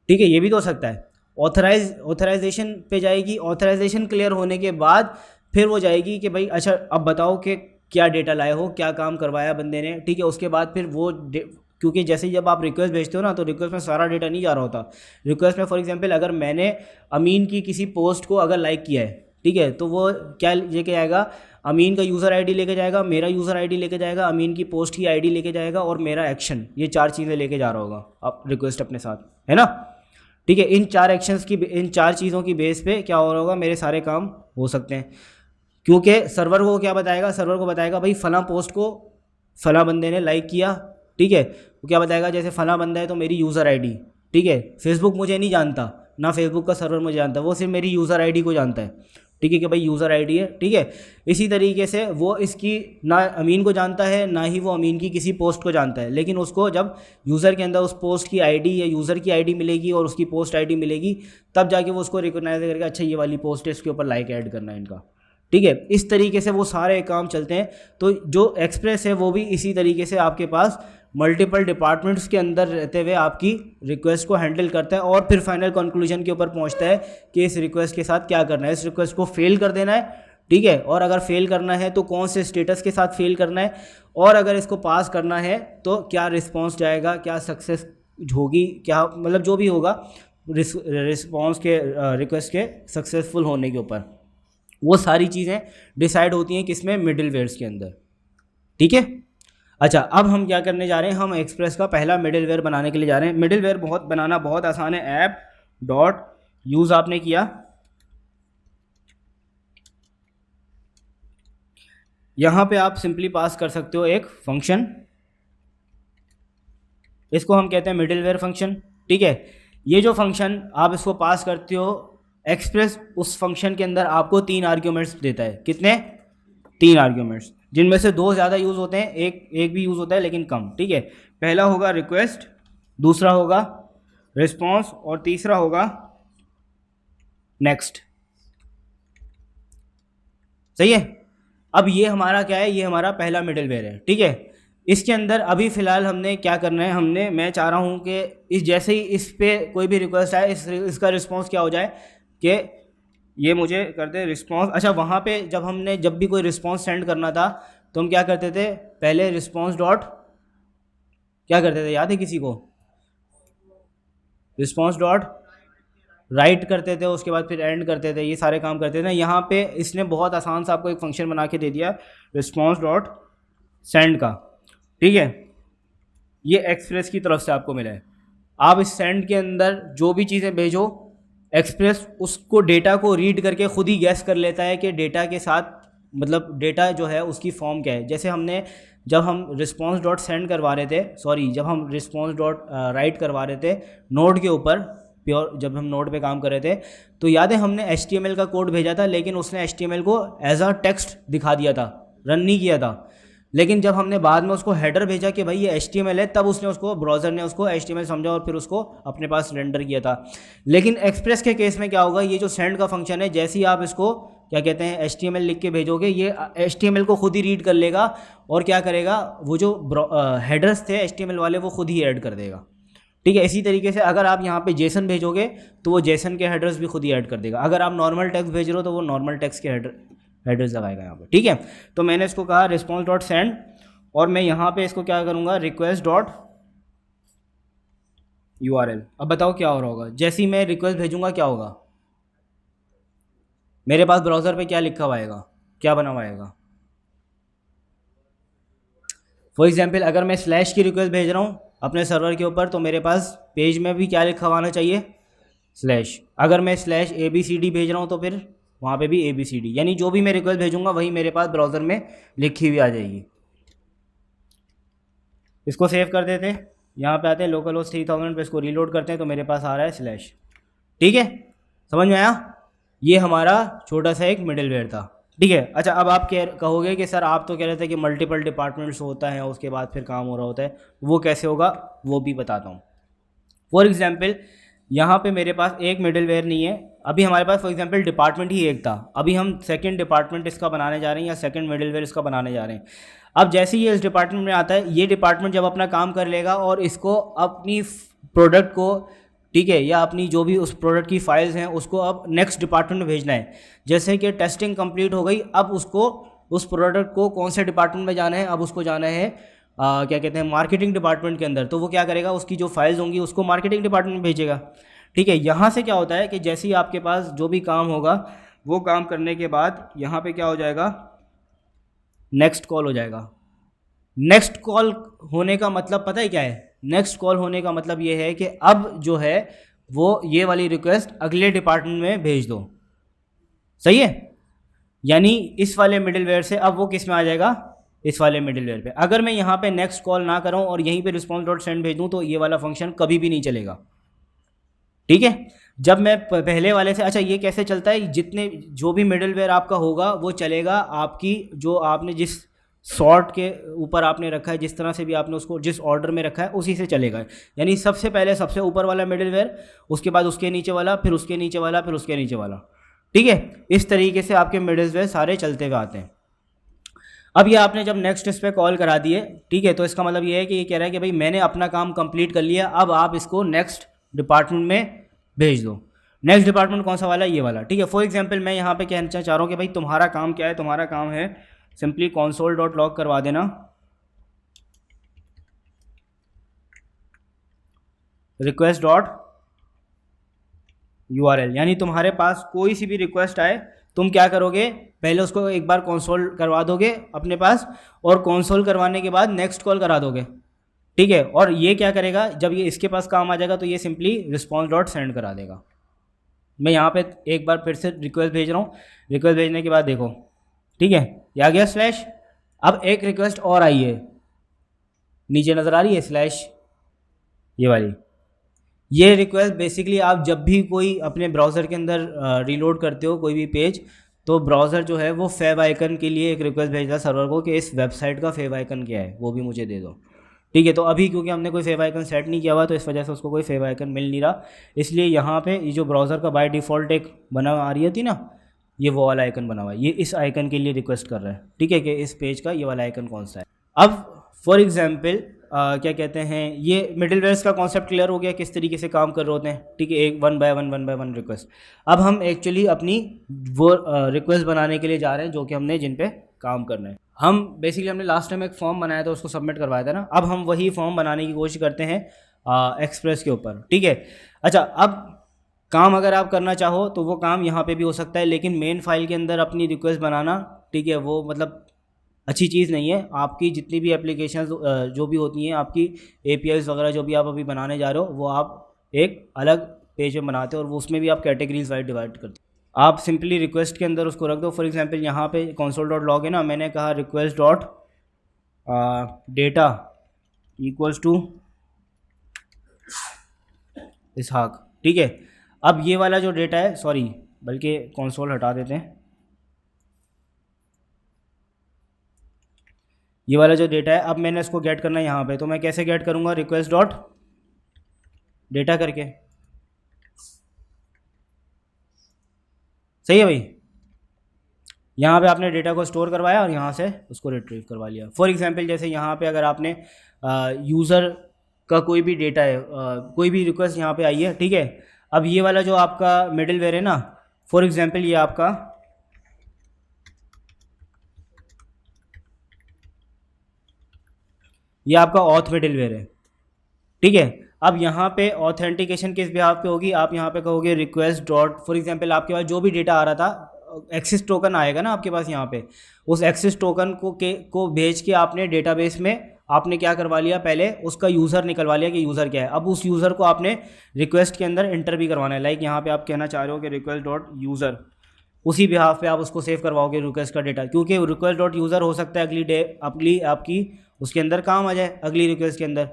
ठीक है, ये भी तो हो सकता है। ऑथराइजेशन पे जाएगी, ऑथराइजेशन क्लियर होने के बाद फिर वो जाएगी कि भाई अच्छा अब बताओ कि क्या डेटा लाए हो, क्या काम करवाया बंदे ने, ठीक है। उसके बाद फिर वो क्योंकि जैसे ही जब आप रिक्वेस्ट भेजते हो ना तो रिक्वेस्ट में सारा डेटा नहीं जा रहा होता। रिक्वेस्ट में फॉर एग्जांपल अगर मैंने अमीन की किसी पोस्ट को अगर लाइक किया है, ठीक है, तो वो क्या लेके आएगा, अमीन का यूज़र आईडी लेके जाएगा, मेरा यूज़र आईडी लेके जाएगा, अमीन की पोस्ट की आईडी लेके जाएगा और मेरा एक्शन, ये चार चीज़ें लेके जा रहा होगा आप रिक्वेस्ट अपने साथ, है ना, ठीक है, इन चार चीज़ों की बेस पे क्या हो रहा होगा, मेरे सारे काम हो सकते हैं। क्योंकि सर्वर को क्या बताएगा, सर्वर को बताएगा भाई फलां पोस्ट को फलां बंदे ने लाइक किया, ठीक है। वो क्या बताएगा, जैसे फलां बंदा है तो मेरी यूज़र आईडी, ठीक है। फेसबुक मुझे नहीं जानता, ना फेसबुक का सर्वर मुझे जानता, वो सिर्फ मेरी यूज़र आईडी को जानता है, ठीक है, कि भाई यूज़र आईडी है, ठीक है। इसी तरीके से वो इसकी ना अमीन को जानता है, ना ही वो अमीन की किसी पोस्ट को जानता है, लेकिन उसको जब यूज़र के अंदर उस पोस्ट की आईडी या यूज़र की आईडी मिलेगी और उसकी पोस्ट आईडी मिलेगी, तब जाके वो उसको रिकॉग्नाइज करेगा, अच्छा ये वाली पोस्ट है, इसके ऊपर लाइक ऐड करना है इनका, ठीक है। इस तरीके से वो सारे काम चलते हैं। तो जो एक्सप्रेस है वो भी इसी तरीके से आपके पास मल्टीपल डिपार्टमेंट्स के अंदर रहते हुए आपकी रिक्वेस्ट को हैंडल करता है और फिर फाइनल कंक्लूजन के ऊपर पहुंचता है कि इस रिक्वेस्ट के साथ क्या करना है, इस रिक्वेस्ट को फेल कर देना है, ठीक है। और अगर फेल करना है तो कौन से स्टेटस के साथ फेल करना है, और अगर इसको पास करना है तो क्या रिस्पॉन्स जाएगा, क्या सक्सेस होगी, क्या मतलब जो भी होगा रिस्पॉन्स के रिक्वेस्ट के सक्सेसफुल होने के ऊपर, वो सारी चीज़ें डिसाइड होती हैं किसमें, मिडिलवेयर्स के अंदर, ठीक है। अच्छा, अब हम क्या करने जा रहे हैं, हम एक्सप्रेस का पहला मिडिलवेयर बनाने के लिए जा रहे हैं। मिडिलवेयर बनाना बहुत आसान है। ऐप डॉट यूज़ आपने किया, यहाँ पे आप सिंपली पास कर सकते हो एक फंक्शन, इसको हम कहते हैं मिडिलवेयर फंक्शन, ठीक है। ये जो फंक्शन आप इसको पास करते हो, एक्सप्रेस उस फंक्शन के अंदर आपको 3 आर्ग्यूमेंट्स देता है। कितने? 3 आर्ग्यूमेंट्स, जिनमें से 2 ज़्यादा यूज़ होते हैं, एक भी यूज़ होता है लेकिन कम, ठीक है। पहला होगा रिक्वेस्ट, दूसरा होगा रिस्पॉन्स और तीसरा होगा नेक्स्ट, सही है। अब ये हमारा क्या है, ये हमारा पहला मिडिलवेयर है, ठीक है। इसके अंदर अभी फ़िलहाल हमने क्या करना है, मैं चाह रहा हूँ कि इस जैसे ही इस पे कोई भी रिक्वेस्ट आए, इसका रिस्पॉन्स क्या हो जाए कि ये मुझे कर दे रिस्पॉन्स। अच्छा, वहाँ पे जब भी कोई रिस्पॉन्स सेंड करना था तो हम क्या करते थे, पहले रिस्पॉन्स डॉट क्या करते थे, याद है किसी को? रिस्पॉन्स डॉट राइट करते थे, उसके बाद फिर एंड करते थे, ये सारे काम करते थे। यहाँ पे इसने बहुत आसान सा आपको एक फंक्शन बना के दे दिया, रिस्पॉन्स डॉट सेंड का, ठीक है। ये एक्सप्रेस की तरफ से आपको मिला है। आप इस सेंड के अंदर जो भी चीज़ें भेजो, एक्सप्रेस उसको डेटा को रीड करके खुद ही गैस कर लेता है कि डेटा के साथ मतलब डेटा जो है उसकी फॉर्म क्या है। जैसे जब हम रिस्पॉन्स डॉट सेंड करवा रहे थे, जब हम रिस्पॉन्स डॉट राइट करवा रहे थे नोड के ऊपर, जब हम नोड पे काम कर रहे थे, तो याद है हमने HTML का कोड भेजा था, लेकिन उसने HTML को एज अ टेक्स्ट दिखा दिया था, रन नहीं किया था। लेकिन जब हमने बाद में उसको हेडर भेजा कि भाई ये HTML है, तब उसने उसको ब्राउज़र ने उसको HTML समझा और फिर उसको अपने पास रेंडर किया था। लेकिन एक्सप्रेस के केस में क्या होगा, ये जो सेंड का फंक्शन है, जैसे ही आप इसको क्या कहते हैं HTML लिख के भेजोगे, ये HTML को खुद ही रीड कर लेगा और क्या करेगा, वो जो हेडर्स थे HTML वाले वो खुद ही ऐड कर देगा, ठीक है। इसी तरीके से अगर आप यहाँ पे जेसन भेजोगे तो वो जेसन के हेडर्स भी खुद ही ऐड कर देगा। अगर आप नॉर्मल टेक्स्ट भेज रहे हो तो वो नॉर्मल टेक्स्ट के हेडर्स लगाएगा यहाँ पे, ठीक है। तो मैंने इसको कहा रिस्पॉन्स डॉट सेंड, और मैं यहाँ पे इसको क्या करूँगा, रिक्वेस्ट डॉट URL। अब बताओ क्या हो रहा होगा, जैसे ही मैं रिक्वेस्ट भेजूँगा क्या होगा, मेरे पास ब्राउज़र पे क्या लिखा हुआ आएगा, क्या बना हुआ आएगा। फॉर एग्जाम्पल अगर मैं स्लैश की रिक्वेस्ट भेज रहा हूँ अपने सर्वर के ऊपर, तो मेरे पास पेज में भी क्या लिखा हुआ आना चाहिए, स्लैश। अगर मैं स्लैश ABCD भेज रहा हूँ तो फिर वहाँ पे भी ABCD, यानी जो भी मैं रिक्वेस्ट भेजूँगा वही मेरे पास ब्राउज़र में लिखी हुई आ जाएगी। इसको सेव कर देते हैं, यहाँ पे आते हैं लोकल होस्ट 3000 पे, इसको रीलोड करते हैं तो मेरे पास आ रहा है स्लैश, ठीक है। समझ में आया? ये हमारा छोटा सा एक मिडिलवेयर था, ठीक है। अच्छा, अब आप कहोगे कि सर आप तो कह रहे थे कि मल्टीपल डिपार्टमेंट्स होता है उसके बाद फिर काम हो रहा होता है, वो कैसे होगा वो भी बताता हूँ। फॉर एग्जाम्पल यहाँ पे मेरे पास एक मिडिलवेयर नहीं है, अभी हमारे पास फॉर एग्जांपल डिपार्टमेंट ही एक था, अभी हम सेकंड डिपार्टमेंट इसका बनाने जा रहे हैं या सेकंड मिडिलवेयर इसका बनाने जा रहे हैं। अब जैसे ही ये इस डिपार्टमेंट में आता है, ये डिपार्टमेंट जब अपना काम कर लेगा और इसको अपनी प्रोडक्ट को, ठीक है, या अपनी जो भी उस प्रोडक्ट की फाइल्स हैं उसको अब नेक्स्ट डिपार्टमेंट में भेजना है। जैसे कि टेस्टिंग कंप्लीट हो गई, अब उसको उस प्रोडक्ट को कौन से डिपार्टमेंट में जाना है, अब उसको जाना है क्या कहते हैं मार्केटिंग डिपार्टमेंट के अंदर। तो वो क्या करेगा, उसकी जो फाइल्स होंगी उसको मार्केटिंग डिपार्टमेंट में भेजेगा, ठीक है। यहाँ से क्या होता है कि जैसे ही आपके पास जो भी काम होगा वो काम करने के बाद यहाँ पे क्या हो जाएगा, नेक्स्ट कॉल हो जाएगा। नेक्स्ट कॉल होने का मतलब पता है क्या है, नेक्स्ट कॉल होने का मतलब ये है कि अब जो है वो ये वाली रिक्वेस्ट अगले डिपार्टमेंट में भेज दो। सही है, यानी इस वाले मिडिलवेयर से अब वो किस में आ जाएगा, इस वाले मिडिलवेयर पे। अगर मैं यहाँ पे नेक्स्ट कॉल ना करूँ और यहीं पे रिस्पॉन्स डॉट सेंड भेज दूँ तो ये वाला फंक्शन कभी भी नहीं चलेगा। ठीक है, जब मैं पहले वाले से, अच्छा ये कैसे चलता है, जितने जो भी मिडिलवेयर आपका होगा वो चलेगा आपकी, जो आपने जिस सॉर्ट के ऊपर आपने रखा है, जिस तरह से भी आपने उसको जिस ऑर्डर में रखा है उसी से चलेगा। यानी सबसे पहले सबसे ऊपर वाला मिडिलवेयर, उसके बाद उसके नीचे वाला, फिर उसके नीचे वाला, फिर उसके नीचे वाला। ठीक है, इस तरीके से आपके मिडिलवेयर सारे चलते हुए आते हैं। अब ये आपने जब नेक्स्ट इस पर कॉल करा दिए, ठीक है, तो इसका मतलब ये है कि ये कह रहा है कि भाई मैंने अपना काम कंप्लीट कर लिया, अब आप इसको नेक्स्ट डिपार्टमेंट में भेज दो। नेक्स्ट डिपार्टमेंट कौन सा वाला, ये वाला। ठीक है, फॉर एग्जांपल मैं यहाँ पे कहना चाह रहा हूँ कि भाई तुम्हारा काम क्या है, तुम्हारा काम है सिंपली console डॉट लॉग करवा देना रिक्वेस्ट डॉट URL। यानी तुम्हारे पास कोई सी भी रिक्वेस्ट आए, तुम क्या करोगे, पहले उसको एक बार कंसोल करवा दोगे अपने पास, और कंसोल करवाने के बाद नेक्स्ट कॉल करा दोगे। ठीक है, और ये क्या करेगा, जब ये इसके पास काम आ जाएगा तो ये सिंपली रिस्पॉन्स डॉट सेंड करा देगा। मैं यहाँ पे एक बार फिर से रिक्वेस्ट भेज रहा हूँ, रिक्वेस्ट भेजने के बाद देखो, ठीक है, ये आ गया स्लैश। अब एक रिक्वेस्ट और आई है, नीचे नज़र आ रही है स्लैश, ये वाली। ये रिक्वेस्ट बेसिकली आप जब भी कोई अपने ब्राउज़र के अंदर रीलोड करते हो कोई भी पेज, तो ब्राउज़र जो है वो फेव आइकन के लिए एक रिक्वेस्ट भेजता है सर्वर को कि इस वेबसाइट का फेव आइकन क्या है, वो भी मुझे दे दो। ठीक है, तो अभी क्योंकि हमने कोई फेव आइकन सेट नहीं किया हुआ तो इस वजह से उसको कोई फेव आइकन मिल नहीं रहा, इसलिए यहाँ पे ये जो ब्राउज़र का बाय डिफ़ॉल्ट एक बना आ रही थी ना, ये वो वाला आइकन बना हुआ है, ये इस आइकन के लिए रिक्वेस्ट कर रहा है। ठीक है, कि इस पेज का ये वाला आइकन कौन सा है। अब फॉर एग्जाम्पल क्या कहते हैं, ये मिडिलवेयर्स का कॉन्सेप्ट क्लियर हो गया किस तरीके से काम कर रहे होते हैं। ठीक है, एक वन बाय वन रिक्वेस्ट। अब हम एक्चुअली अपनी वो रिक्वेस्ट बनाने के लिए जा रहे हैं जो कि हमने जिन पे काम करना है। हम बेसिकली हमने लास्ट टाइम एक फॉर्म बनाया था, उसको सबमिट करवाया था ना, अब हम वही फॉर्म बनाने की कोशिश करते हैं एक्सप्रेस के ऊपर। ठीक है, अच्छा अब काम अगर आप करना चाहो तो वो काम यहाँ पे भी हो सकता है, लेकिन मेन फाइल के अंदर अपनी रिक्वेस्ट बनाना, ठीक है, वो मतलब अच्छी चीज़ नहीं है। आपकी जितनी भी एप्लीकेशंस जो भी होती हैं, आपकी APIs वगैरह जो भी आप अभी बनाने जा रहे हो, वो आप एक अलग पेज में बनाते हो और वो उसमें भी आप कैटेगरीज वाइज डिवाइड करते हो। आप सिंपली रिक्वेस्ट के अंदर उसको रख दो। फॉर एग्जांपल यहाँ पे console डॉट लॉग है ना, मैंने कहा request dot data equals to इसहाक। ठीक है, अब ये वाला जो डेटा है, सॉरी बल्कि console हटा देते हैं, ये वाला जो डेटा है अब मैंने इसको गेट करना है यहाँ पे, तो मैं कैसे गेट करूँगा, रिक्वेस्ट डॉट डेटा करके। सही है भाई, यहाँ पे आपने डेटा को स्टोर करवाया और यहाँ से उसको रिट्रीव करवा लिया। फॉर एग्जांपल जैसे यहाँ पे अगर आपने यूज़र का कोई भी डेटा है, कोई भी रिक्वेस्ट यहाँ पे आई है, ठीक है, अब ये वाला जो आपका मिडिलवेयर है ना, फॉर एग्जांपल ये आपका ऑथ मिडिलवेयर है। ठीक है, अब यहाँ पे ऑथेंटिकेशन किस बिहाफ पे होगी, आप यहाँ पे कहोगे रिक्वेस्ट डॉट, फॉर एग्जांपल आपके पास जो भी डेटा आ रहा था, एक्सेस टोकन आएगा ना आपके पास यहाँ पे, उस एक्सेस टोकन को भेज के आपने डेटाबेस में आपने क्या करवा लिया, पहले उसका यूज़र निकलवा लिया कि यूज़र क्या है। अब उस यूज़र को आपने रिक्वेस्ट के अंदर एंटर भी करवाना है, लाइक यहाँ पे आप कहना चाह रहे हो कि रिक्वेस्ट डॉट यूज़र, उसी बिहाफ पे आप उसको सेव करवाओगे रिक्वेस्ट का डेटा, क्योंकि रिक्वेस्ट डॉट यूज़र हो सकता है अगली आपकी उसके अंदर काम आ जाए, अगली रिक्वेस्ट के अंदर।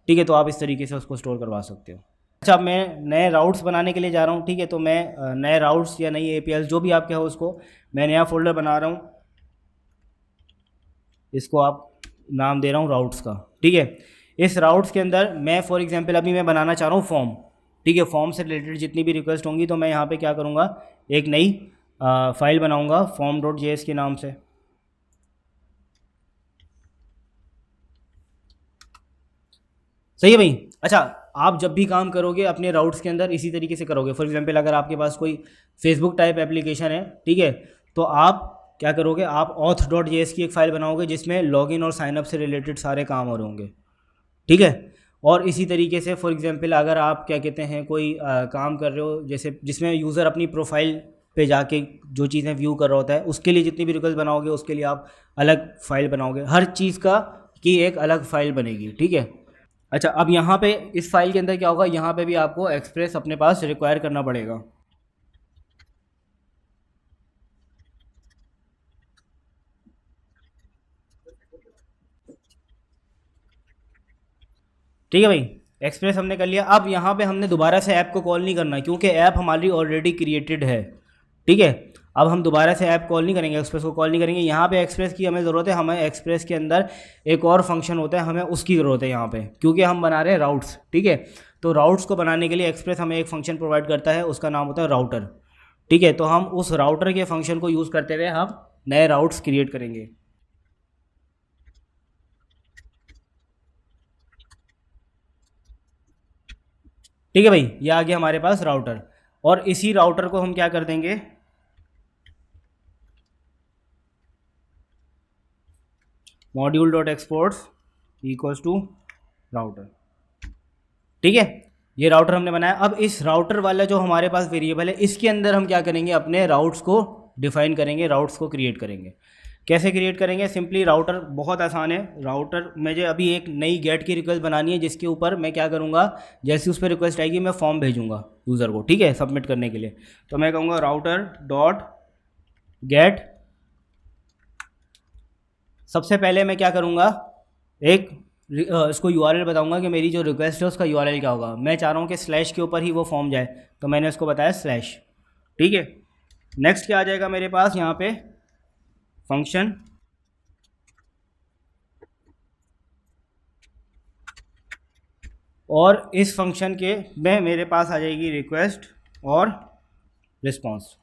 ठीक है, तो आप इस तरीके से उसको स्टोर करवा सकते हो। अच्छा, अब मैं नए राउट्स बनाने के लिए जा रहा हूँ। ठीक है, तो मैं नए राउट्स या नई APIs जो भी आपके हो, उसको मैं नया फोल्डर बना रहा हूँ, इसको आप नाम दे रहा हूँ राउट्स का। ठीक है, इस राउट्स के अंदर मैं फॉर एग्जांपल अभी मैं बनाना चाह रहा हूँ फॉर्म। ठीक है, फॉर्म से रिलेटेड जितनी भी रिक्वेस्ट होंगी तो मैं यहाँ पे क्या करूँगा, एक नई फाइल बनाऊँगा form.js के नाम से। सही है भाई। अच्छा, आप जब भी काम करोगे अपने राउट्स के अंदर इसी तरीके से करोगे। फॉर एग्जांपल अगर आपके पास कोई फेसबुक टाइप एप्लीकेशन है, ठीक है, तो आप क्या करोगे, आप auth.js की एक फ़ाइल बनाओगे जिसमें लॉगिन और साइनअप से रिलेटेड सारे काम हो रहे होंगे। ठीक है, और इसी तरीके से फॉर एग्जांपल अगर आप क्या कहते हैं कोई काम कर रहे हो जैसे जिसमें यूज़र अपनी प्रोफाइल पे जाके जो चीज़ें व्यू कर रहा होता है, उसके लिए जितनी भी रिक्वेस्ट बनाओगे उसके लिए आप अलग फ़ाइल बनाओगे, हर चीज़ का की एक अलग फ़ाइल बनेगी। ठीक है, अच्छा, अब यहाँ पे इस फाइल के अंदर क्या होगा, यहाँ पे भी आपको एक्सप्रेस अपने पास रिक्वायर करना पड़ेगा। ठीक है भाई, एक्सप्रेस हमने कर लिया। अब यहाँ पे हमने दोबारा से ऐप को कॉल नहीं करना, क्योंकि ऐप हमारी ऑलरेडी क्रिएटेड है। ठीक है, अब हम दोबारा से ऐप कॉल नहीं करेंगे, एक्सप्रेस को कॉल नहीं करेंगे। यहाँ पे एक्सप्रेस की हमें ज़रूरत है, हमें एक्सप्रेस के अंदर एक और फंक्शन होता है, हमें उसकी ज़रूरत है यहाँ पे, क्योंकि हम बना रहे हैं राउट्स। ठीक है, तो राउट्स को बनाने के लिए एक्सप्रेस हमें एक फंक्शन प्रोवाइड करता है, उसका नाम होता है राउटर। ठीक है, तो हम उस राउटर के फंक्शन को यूज़ करते हुए हम नए राउट्स क्रिएट करेंगे। ठीक है भाई, ये आ गया हमारे पास राउटर, और इसी राउटर को हम क्या कर देंगे, module dot exports equals to router. ठीक है, ये राउटर हमने बनाया। अब इस राउटर वाला जो हमारे पास वेरिएबल है, इसके अंदर हम क्या करेंगे, अपने राउट्स को डिफाइन करेंगे, राउट्स को क्रिएट करेंगे। कैसे क्रिएट करेंगे, सिंपली राउटर बहुत आसान है। राउटर मुझे अभी एक नई गेट की रिक्वेस्ट बनानी है, जिसके ऊपर मैं क्या करूँगा, जैसे उस पर रिक्वेस्ट आएगी मैं फॉर्म भेजूँगा यूज़र को। ठीक है, सबमिट करने के लिए। तो मैं कहूँगा राउटर डॉट गेट, सबसे पहले मैं क्या करूँगा, एक इसको यूआरएल बताऊंगा कि मेरी जो रिक्वेस्ट है उसका यूआरएल क्या होगा। मैं चाह रहा हूँ कि स्लैश के ऊपर ही वो फॉर्म जाए, तो मैंने उसको बताया स्लैश। ठीक है, नेक्स्ट क्या आ जाएगा मेरे पास यहाँ पे, फंक्शन, और इस फंक्शन के में मेरे पास आ जाएगी रिक्वेस्ट और रिस्पॉन्स।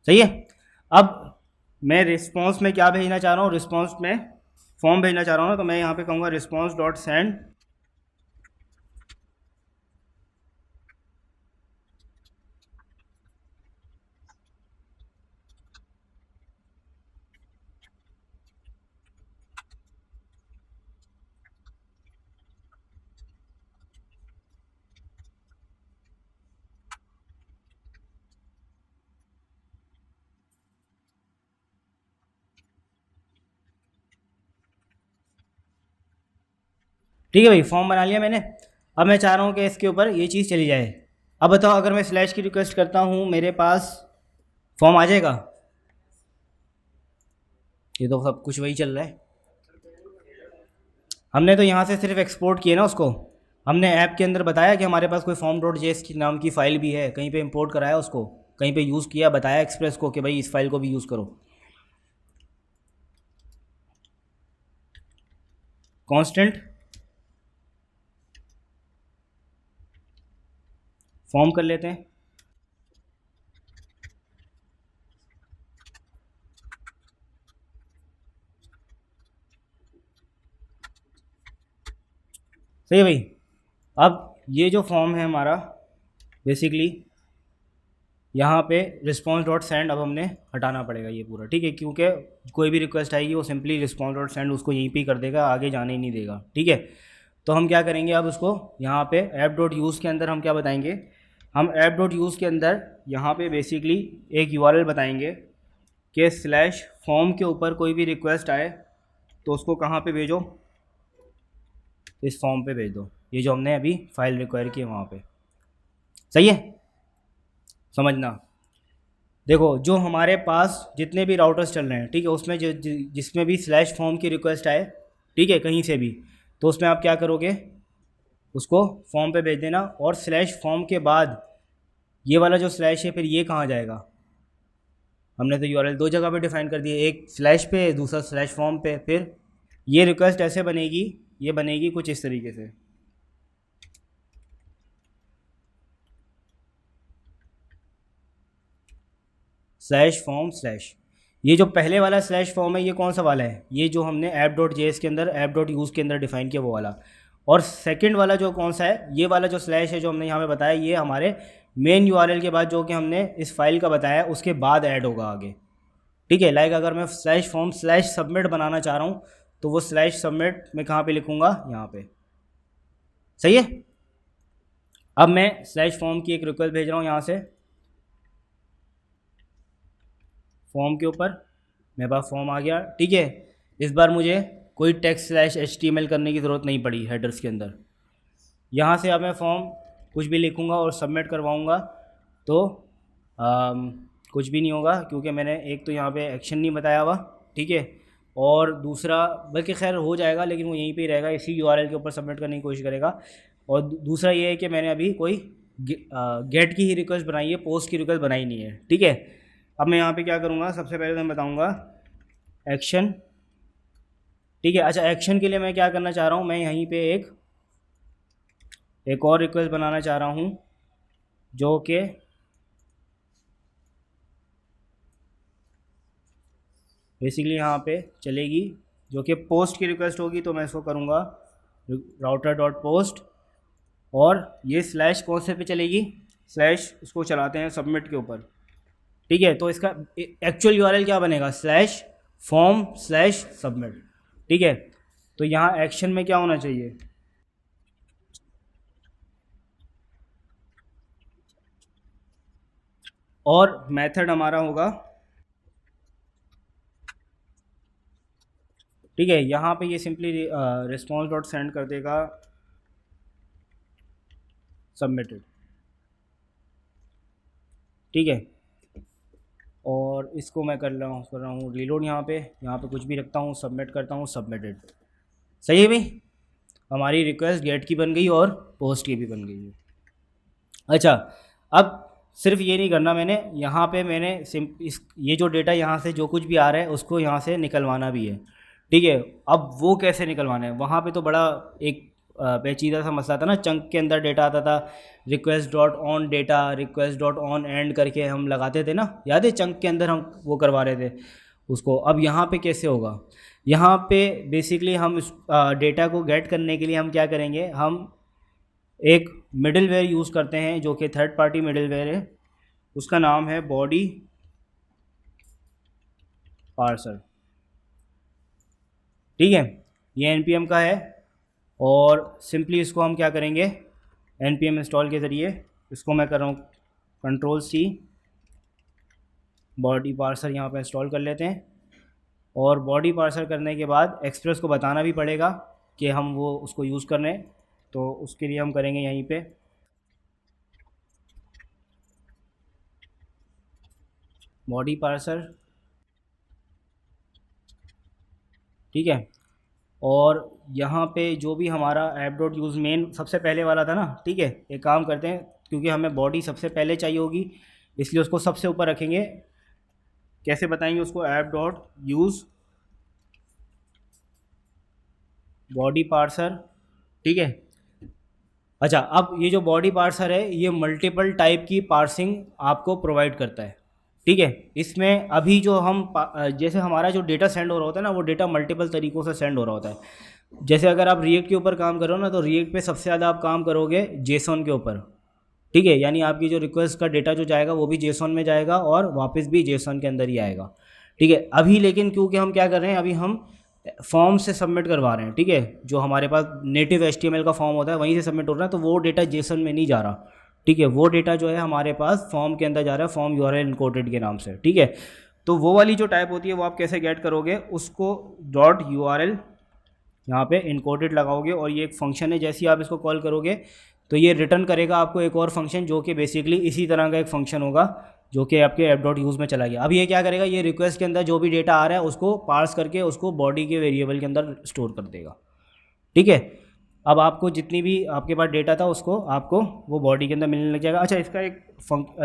सही है, अब मैं रिस्पॉन्स में क्या भेजना चाह रहा हूँ, रिस्पॉन्स में फॉर्म भेजना चाह रहा हूँ ना, तो मैं यहाँ पे कहूँगा रिस्पॉन्स डॉट सेंड। ठीक है भाई, फॉर्म बना लिया मैंने। अब मैं चाह रहा हूँ कि इसके ऊपर ये चीज़ चली जाए। अब बताओ, अगर मैं स्लैश की रिक्वेस्ट करता हूँ मेरे पास फॉर्म आ जाएगा? ये तो सब कुछ वही चल रहा है। हमने तो यहाँ से सिर्फ एक्सपोर्ट किए ना उसको, हमने ऐप के अंदर बताया कि हमारे पास कोई फॉर्म डॉट जेएस की नाम की फ़ाइल भी है, कहीं पे इंपोर्ट कराया उसको, कहीं पे यूज़ किया, बताया एक्सप्रेस को कि भाई इस फाइल को भी यूज़ करो। कांस्टेंट फॉर्म कर लेते हैं। सही है भाई, अब ये जो फॉर्म है हमारा, बेसिकली यहाँ पे रिस्पॉन्स डॉट सेंड अब हमने हटाना पड़ेगा ये पूरा। ठीक है, क्योंकि कोई भी रिक्वेस्ट आएगी वो सिंपली रिस्पॉन्स डॉट सेंड उसको यहीं पे ही कर देगा, आगे जाने ही नहीं देगा। ठीक है, तो हम क्या करेंगे, अब उसको यहाँ पे ऐप डॉट यूज़ के अंदर हम क्या बताएंगे, हम ऐप डॉट यूज़ के अंदर यहाँ पे बेसिकली एक यूआरएल बताएंगे कि स्लैश फॉर्म के ऊपर कोई भी रिक्वेस्ट आए तो उसको कहाँ पे भेजो, इस फॉर्म पे भेज दो, ये जो हमने अभी फाइल रिक्वायर की है वहाँ पे। सही है, समझना। देखो, जो हमारे पास जितने भी राउटर्स चल रहे हैं, ठीक है, उसमें जिसमें भी स्लैश फॉर्म की रिक्वेस्ट आए, ठीक है, कहीं से भी, तो उसमें आप क्या करोगे, उसको फॉर्म पे भेज देना। और स्लैश फॉर्म के बाद ये वाला जो स्लैश है, फिर ये कहाँ जाएगा, हमने तो यूआरएल दो जगह पे डिफाइन कर दिए, एक स्लैश पे, दूसरा स्लैश फॉर्म पे। फिर ये रिक्वेस्ट ऐसे बनेगी, ये बनेगी कुछ इस तरीके से, स्लैश फॉर्म स्लैश। ये जो पहले वाला स्लैश फॉर्म है, ये कौन सा वाला है, ये जो हमने ऐप डॉट जेएस के अंदर, ऐप डॉट यूज़ के अंदर डिफाइन किया वो वाला। और सेकंड वाला जो कौन सा है, ये वाला जो स्लैश है जो हमने यहाँ पे बताया, ये हमारे मेन यूआरएल के बाद, जो कि हमने इस फाइल का बताया, उसके बाद ऐड होगा आगे। ठीक है, लाइक अगर मैं स्लैश फॉर्म स्लैश सबमिट बनाना चाह रहा हूँ, तो वो स्लैश सबमिट मैं कहाँ पे लिखूँगा, यहाँ पे। सही है, अब मैं स्लैश फॉर्म की एक रिक्वेस्ट भेज रहा हूँ यहाँ से फॉर्म के ऊपर, मेरे पास फॉर्म आ गया। ठीक है, इस बार मुझे कोई टेक्स्ट स्लैश HTML करने की ज़रूरत नहीं पड़ी हेडर्स के अंदर। यहाँ से अब मैं फॉर्म कुछ भी लिखूँगा और सबमिट करवाऊँगा तो कुछ भी नहीं होगा, क्योंकि मैंने एक तो यहाँ पे एक्शन नहीं बताया हुआ, ठीक है, और दूसरा बल्कि खैर हो जाएगा लेकिन वो यहीं पे ही रहेगा, इसी URL के ऊपर सबमिट करने की कोशिश करेगा। और दूसरा ये है कि मैंने अभी कोई गेट की ही रिक्वेस्ट बनाई है, पोस्ट की रिक्वेस्ट बनाई नहीं है, ठीक है। अब मैं यहाँ पे क्या करूँगा, सबसे पहले तो मैं बताऊँगा एक्शन, ठीक है। अच्छा, एक्शन के लिए मैं क्या करना चाह रहा हूँ, मैं यहीं पे एक और रिक्वेस्ट बनाना चाह रहा हूँ जो कि बेसिकली यहाँ पे चलेगी, जो कि पोस्ट की रिक्वेस्ट होगी। तो मैं इसको करूँगा राउटर डॉट पोस्ट, और ये स्लैश कौन से पे चलेगी, स्लैश इसको चलाते हैं सबमिट के ऊपर, ठीक है। तो इसका एक्चुअल URL क्या बनेगा, स्लैश फॉर्म स्लैश सबमिट, ठीक है। तो यहाँ एक्शन में क्या होना चाहिए, और मेथड हमारा होगा, ठीक है। यहाँ पे ये सिंपली रिस्पॉन्स डॉट सेंड कर देगा सबमिटेड, ठीक है। और इसको मैं कर रहा हूँ रीलोड, यहाँ पे कुछ भी रखता हूँ, सबमिट करता हूँ, सबमिटेड। सही है भाई, हमारी रिक्वेस्ट गेट की बन गई और पोस्ट की भी बन गई है। अच्छा, अब सिर्फ ये नहीं करना मैंने, यहाँ पे मैंने ये जो डेटा यहाँ से जो कुछ भी आ रहा है उसको यहाँ से निकलवाना भी है, ठीक है। अब वो कैसे निकलवाना है, वहाँ पे तो बड़ा एक पेचीदा सा मसला था ना, चंक के अंदर डेटा आता था, request dot on data, request dot on and करके हम लगाते थे ना, याद है, चंक के अंदर हम वो करवा रहे थे उसको। अब यहाँ पे कैसे होगा, यहाँ पे बेसिकली हम इस डेटा को गेट करने के लिए हम क्या करेंगे, हम एक मिडिल वेयर यूज़ करते हैं जो कि थर्ड पार्टी मिडिल वेयर है, उसका नाम है बॉडी पार्सर, ठीक है। ये npm का है, और सिंपली इसको हम क्या करेंगे, npm इंस्टॉल के ज़रिए इसको मैं कर रहा हूँ Ctrl+C, बॉडी पार्सर यहाँ पे इंस्टॉल कर लेते हैं। और बॉडी पार्सर करने के बाद एक्सप्रेस को बताना भी पड़ेगा कि हम वो उसको यूज़ कर रहे हैं, तो उसके लिए हम करेंगे यहीं पे बॉडी पार्सर, ठीक है। और यहाँ पे जो भी हमारा ऐप डॉट यूज़ मेन सबसे पहले वाला था ना, ठीक है, एक काम करते हैं, क्योंकि हमें बॉडी सबसे पहले चाहिए होगी इसलिए उसको सबसे ऊपर रखेंगे। कैसे बताएंगे उसको, app dot use body parser, ठीक है। अच्छा, अब ये जो बॉडी पार्सर है ये मल्टीपल टाइप की पार्सिंग आपको प्रोवाइड करता है, ठीक है। इसमें अभी जो हम जैसे हमारा जो डेटा सेंड हो रहा होता है ना, वो डेटा मल्टीपल तरीक़ों से सेंड हो रहा होता है। जैसे अगर आप रिएक्ट के ऊपर काम करो ना, तो रिएक्ट पे सबसे ज़्यादा आप काम करोगे जेसॉन के ऊपर, ठीक है। यानी आपकी जो रिक्वेस्ट का डेटा जो जाएगा वो भी जेसॉन में जाएगा और वापस भी जेसॉन के अंदर ही आएगा, ठीक है। अभी लेकिन क्योंकि हम क्या कर रहे हैं, अभी हम फॉर्म से सबमिट करवा रहे हैं, ठीक है, जो हमारे पास नेटिव HTML का फॉर्म होता है वहीं से सबमिट हो रहा है, तो वो डेटा जेसन में नहीं जा रहा, ठीक है। वो डेटा जो है हमारे पास फॉर्म के अंदर जा रहा है, फॉर्म URL इनकोडेड के नाम से, ठीक है। तो वो वाली जो टाइप होती है वो आप कैसे गेट करोगे, उसको डॉट URL यहाँ पे इनकोडेड लगाओगे, और ये एक फंक्शन है, जैसे ही आप इसको कॉल करोगे तो ये रिटर्न करेगा आपको एक और फंक्शन, जो कि बेसिकली इसी तरह का एक फंक्शन होगा जो कि आपके ऐप डॉट यूज़ में चला गया। अब ये क्या करेगा, ये रिक्वेस्ट के अंदर जो भी डेटा आ रहा है उसको पार्स करके उसको बॉडी के वेरिएबल के अंदर स्टोर कर देगा, ठीक है। अब आपको जितनी भी आपके पास डेटा था उसको आपको वो बॉडी के अंदर मिलने लग जाएगा। अच्छा,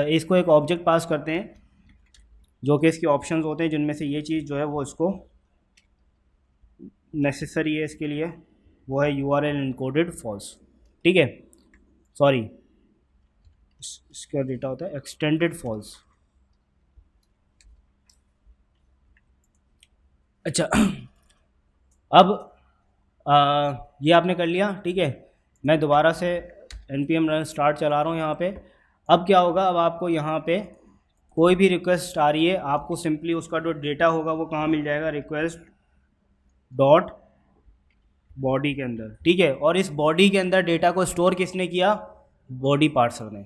इसको एक ऑब्जेक्ट पास करते हैं, जो कि इसके ऑप्शंस होते हैं, जिनमें से ये चीज़ जो है वो इसको नेसेसरी है इसके लिए, वो है URL इनकोडेड फॉल्स, ठीक है, सॉरी इसका डेटा होता है एक्सटेंडेड फॉल्स। अच्छा, अब ये आपने कर लिया, ठीक है। मैं दोबारा से npm रन स्टार्ट चला रहा हूँ यहाँ पे। अब क्या होगा, अब आपको यहाँ पे कोई भी रिक्वेस्ट आ रही है, आपको सिंपली उसका जो डेटा होगा वो कहाँ मिल जाएगा, रिक्वेस्ट डॉट बॉडी के अंदर, ठीक है। और इस बॉडी के अंदर डेटा को स्टोर किसने किया, बॉडी पार्सर ने।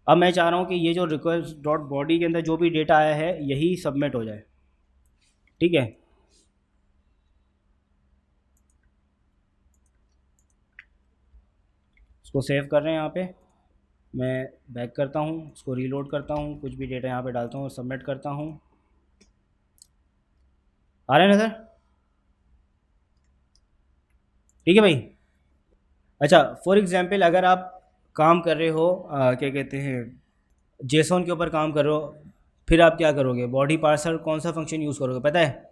अब मैं चाह रहा हूँ कि ये जो रिक्वेस्ट डॉट बॉडी के अंदर जो भी डेटा आया है यही सबमिट हो जाए, ठीक है। इसको सेव कर रहे हैं यहाँ पे। मैं बैक करता हूँ, इसको रीलोड करता हूँ, कुछ भी डेटा यहाँ पे डालता हूँ और सबमिट करता हूँ। आ रहा है ना सर? ठीक है भाई। अच्छा, फॉर एग्जांपल अगर आप काम कर रहे हो क्या कहते हैं, जेसॉन के ऊपर काम कर रहे हो, फिर आप क्या करोगे? बॉडी पार्सर कौन सा फंक्शन यूज़ करोगे पता है?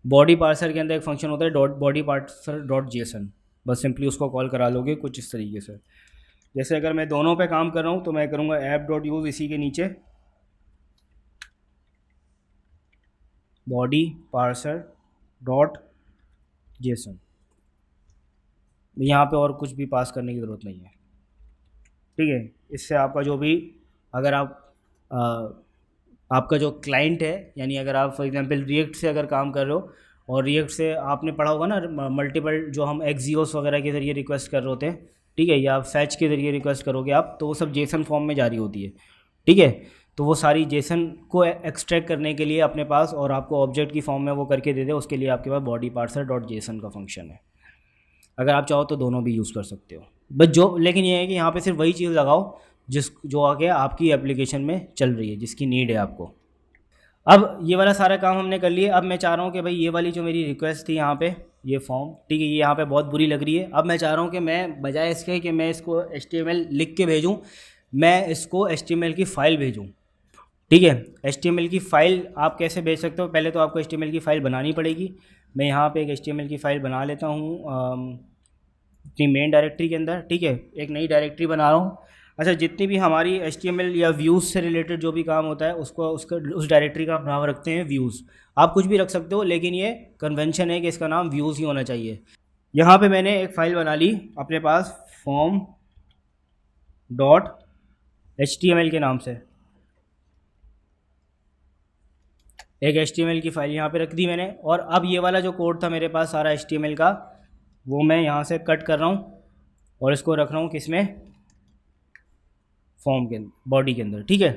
बॉडी पार्सर के अंदर एक फंक्शन होता है dot body parser dot JSON. बस सिंपली उसको कॉल करा लोगे कुछ इस तरीके से। जैसे अगर मैं दोनों पे काम कर रहा हूँ तो मैं करूँगा ऐप डॉट यूज़, इसी के नीचे बॉडी पार्सर डॉट जेसन। यहाँ पे और कुछ भी पास करने की ज़रूरत नहीं है, ठीक है। इससे आपका जो भी, अगर आप आपका जो क्लाइंट है, यानी अगर आप फॉर एग्जांपल रिएक्ट से अगर काम कर रहे हो, और रिएक्ट से आपने पढ़ा होगा ना मल्टीपल, जो हम एक्जियोस वगैरह के ज़रिए रिक्वेस्ट कर रहे होते हैं, ठीक है, या फैच के ज़रिए रिक्वेस्ट करोगे आप, तो वो सब जेसन फॉर्म में जारी होती है, ठीक है। तो वो सारी जेसन को एक्सट्रैक्ट करने के लिए अपने पास, और आपको ऑब्जेक्ट की फॉर्म में वो करके दे दे, उसके लिए आपके पास बॉडी पार्सर डॉट जेसन का फंक्शन है। अगर आप चाहो तो दोनों भी यूज़ कर सकते हो, बट जो, लेकिन ये है कि यहाँ पे सिर्फ वही चीज़ लगाओ जिस जो आगे आपकी एप्लीकेशन में चल रही है, जिसकी नीड है आपको। अब ये वाला सारा काम हमने कर लिया। अब मैं चाह रहा हूँ कि भाई ये वाली जो मेरी रिक्वेस्ट थी यहाँ पे, ये फॉर्म, ठीक है, ये यहाँ पे बहुत बुरी लग रही है। अब मैं चाह रहा हूँ कि मैं बजाय इसके कि मैं इसको HTML लिख के भेजूँ, मैं इसको HTML की फ़ाइल भेजूँ, ठीक है। HTML की फ़ाइल आप कैसे भेज सकते हो? पहले तो आपको HTML की फ़ाइल बनानी पड़ेगी। मैं यहाँ पे एक HTML की फ़ाइल बना लेता हूँ अपनी मेन डायरेक्टरी के अंदर, ठीक है। एक नई डायरेक्टरी बना रहा हूँ। अच्छा, जितनी भी हमारी HTML या व्यूज़ से रिलेटेड जो भी काम होता है, उसको उस डायरेक्टरी का नाम रखते हैं व्यूज़। आप कुछ भी रख सकते हो, लेकिन ये कन्वेंशन है कि इसका नाम व्यूज़ ही होना चाहिए। यहाँ पे मैंने एक फ़ाइल बना ली अपने पास, फॉर्म डॉट HTML के नाम से। एक HTML की फ़ाइल यहाँ पे रख दी मैंने, और अब ये वाला जो कोड था मेरे पास सारा HTML का, वो मैं यहाँ से कट कर रहा हूँ और इसको रख रहा हूँ किसमें? फॉर्म के बॉडी के अंदर, ठीक है।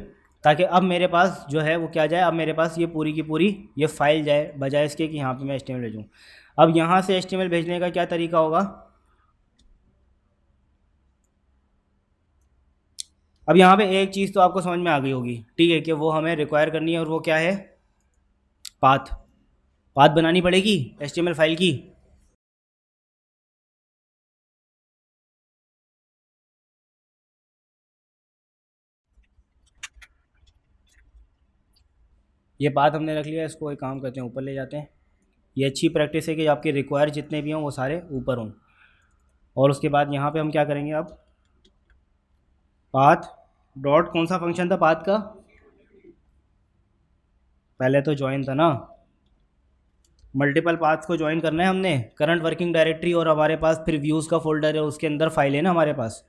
ताकि अब मेरे पास जो है वो क्या जाए, अब मेरे पास ये पूरी की पूरी ये फाइल जाए, बजाय इसके कि यहाँ पे मैं HTML भेजूँ। अब यहाँ से HTML भेजने का क्या तरीका होगा? अब यहाँ पे एक चीज़ तो आपको समझ में आ गई होगी, ठीक है, कि वो हमें रिक्वायर करनी है, और वो क्या है? पाथ। पाथ बनानी पड़ेगी HTML फाइल की। ये पाथ हमने रख लिया, इसको एक काम करते हैं, ऊपर ले जाते हैं। ये अच्छी प्रैक्टिस है कि आपके रिक्वायर जितने भी हों वो सारे ऊपर हों। और उसके बाद यहाँ पे हम क्या करेंगे? अब पाथ डॉट, कौन सा फंक्शन था पाथ का? पहले तो ज्वाइन था ना, मल्टीपल पाथ्स को ज्वाइन करना है हमने। करंट वर्किंग डायरेक्टरी और हमारे पास फिर व्यूज़ का फोल्डर है, उसके अंदर फाइल है ना हमारे पास।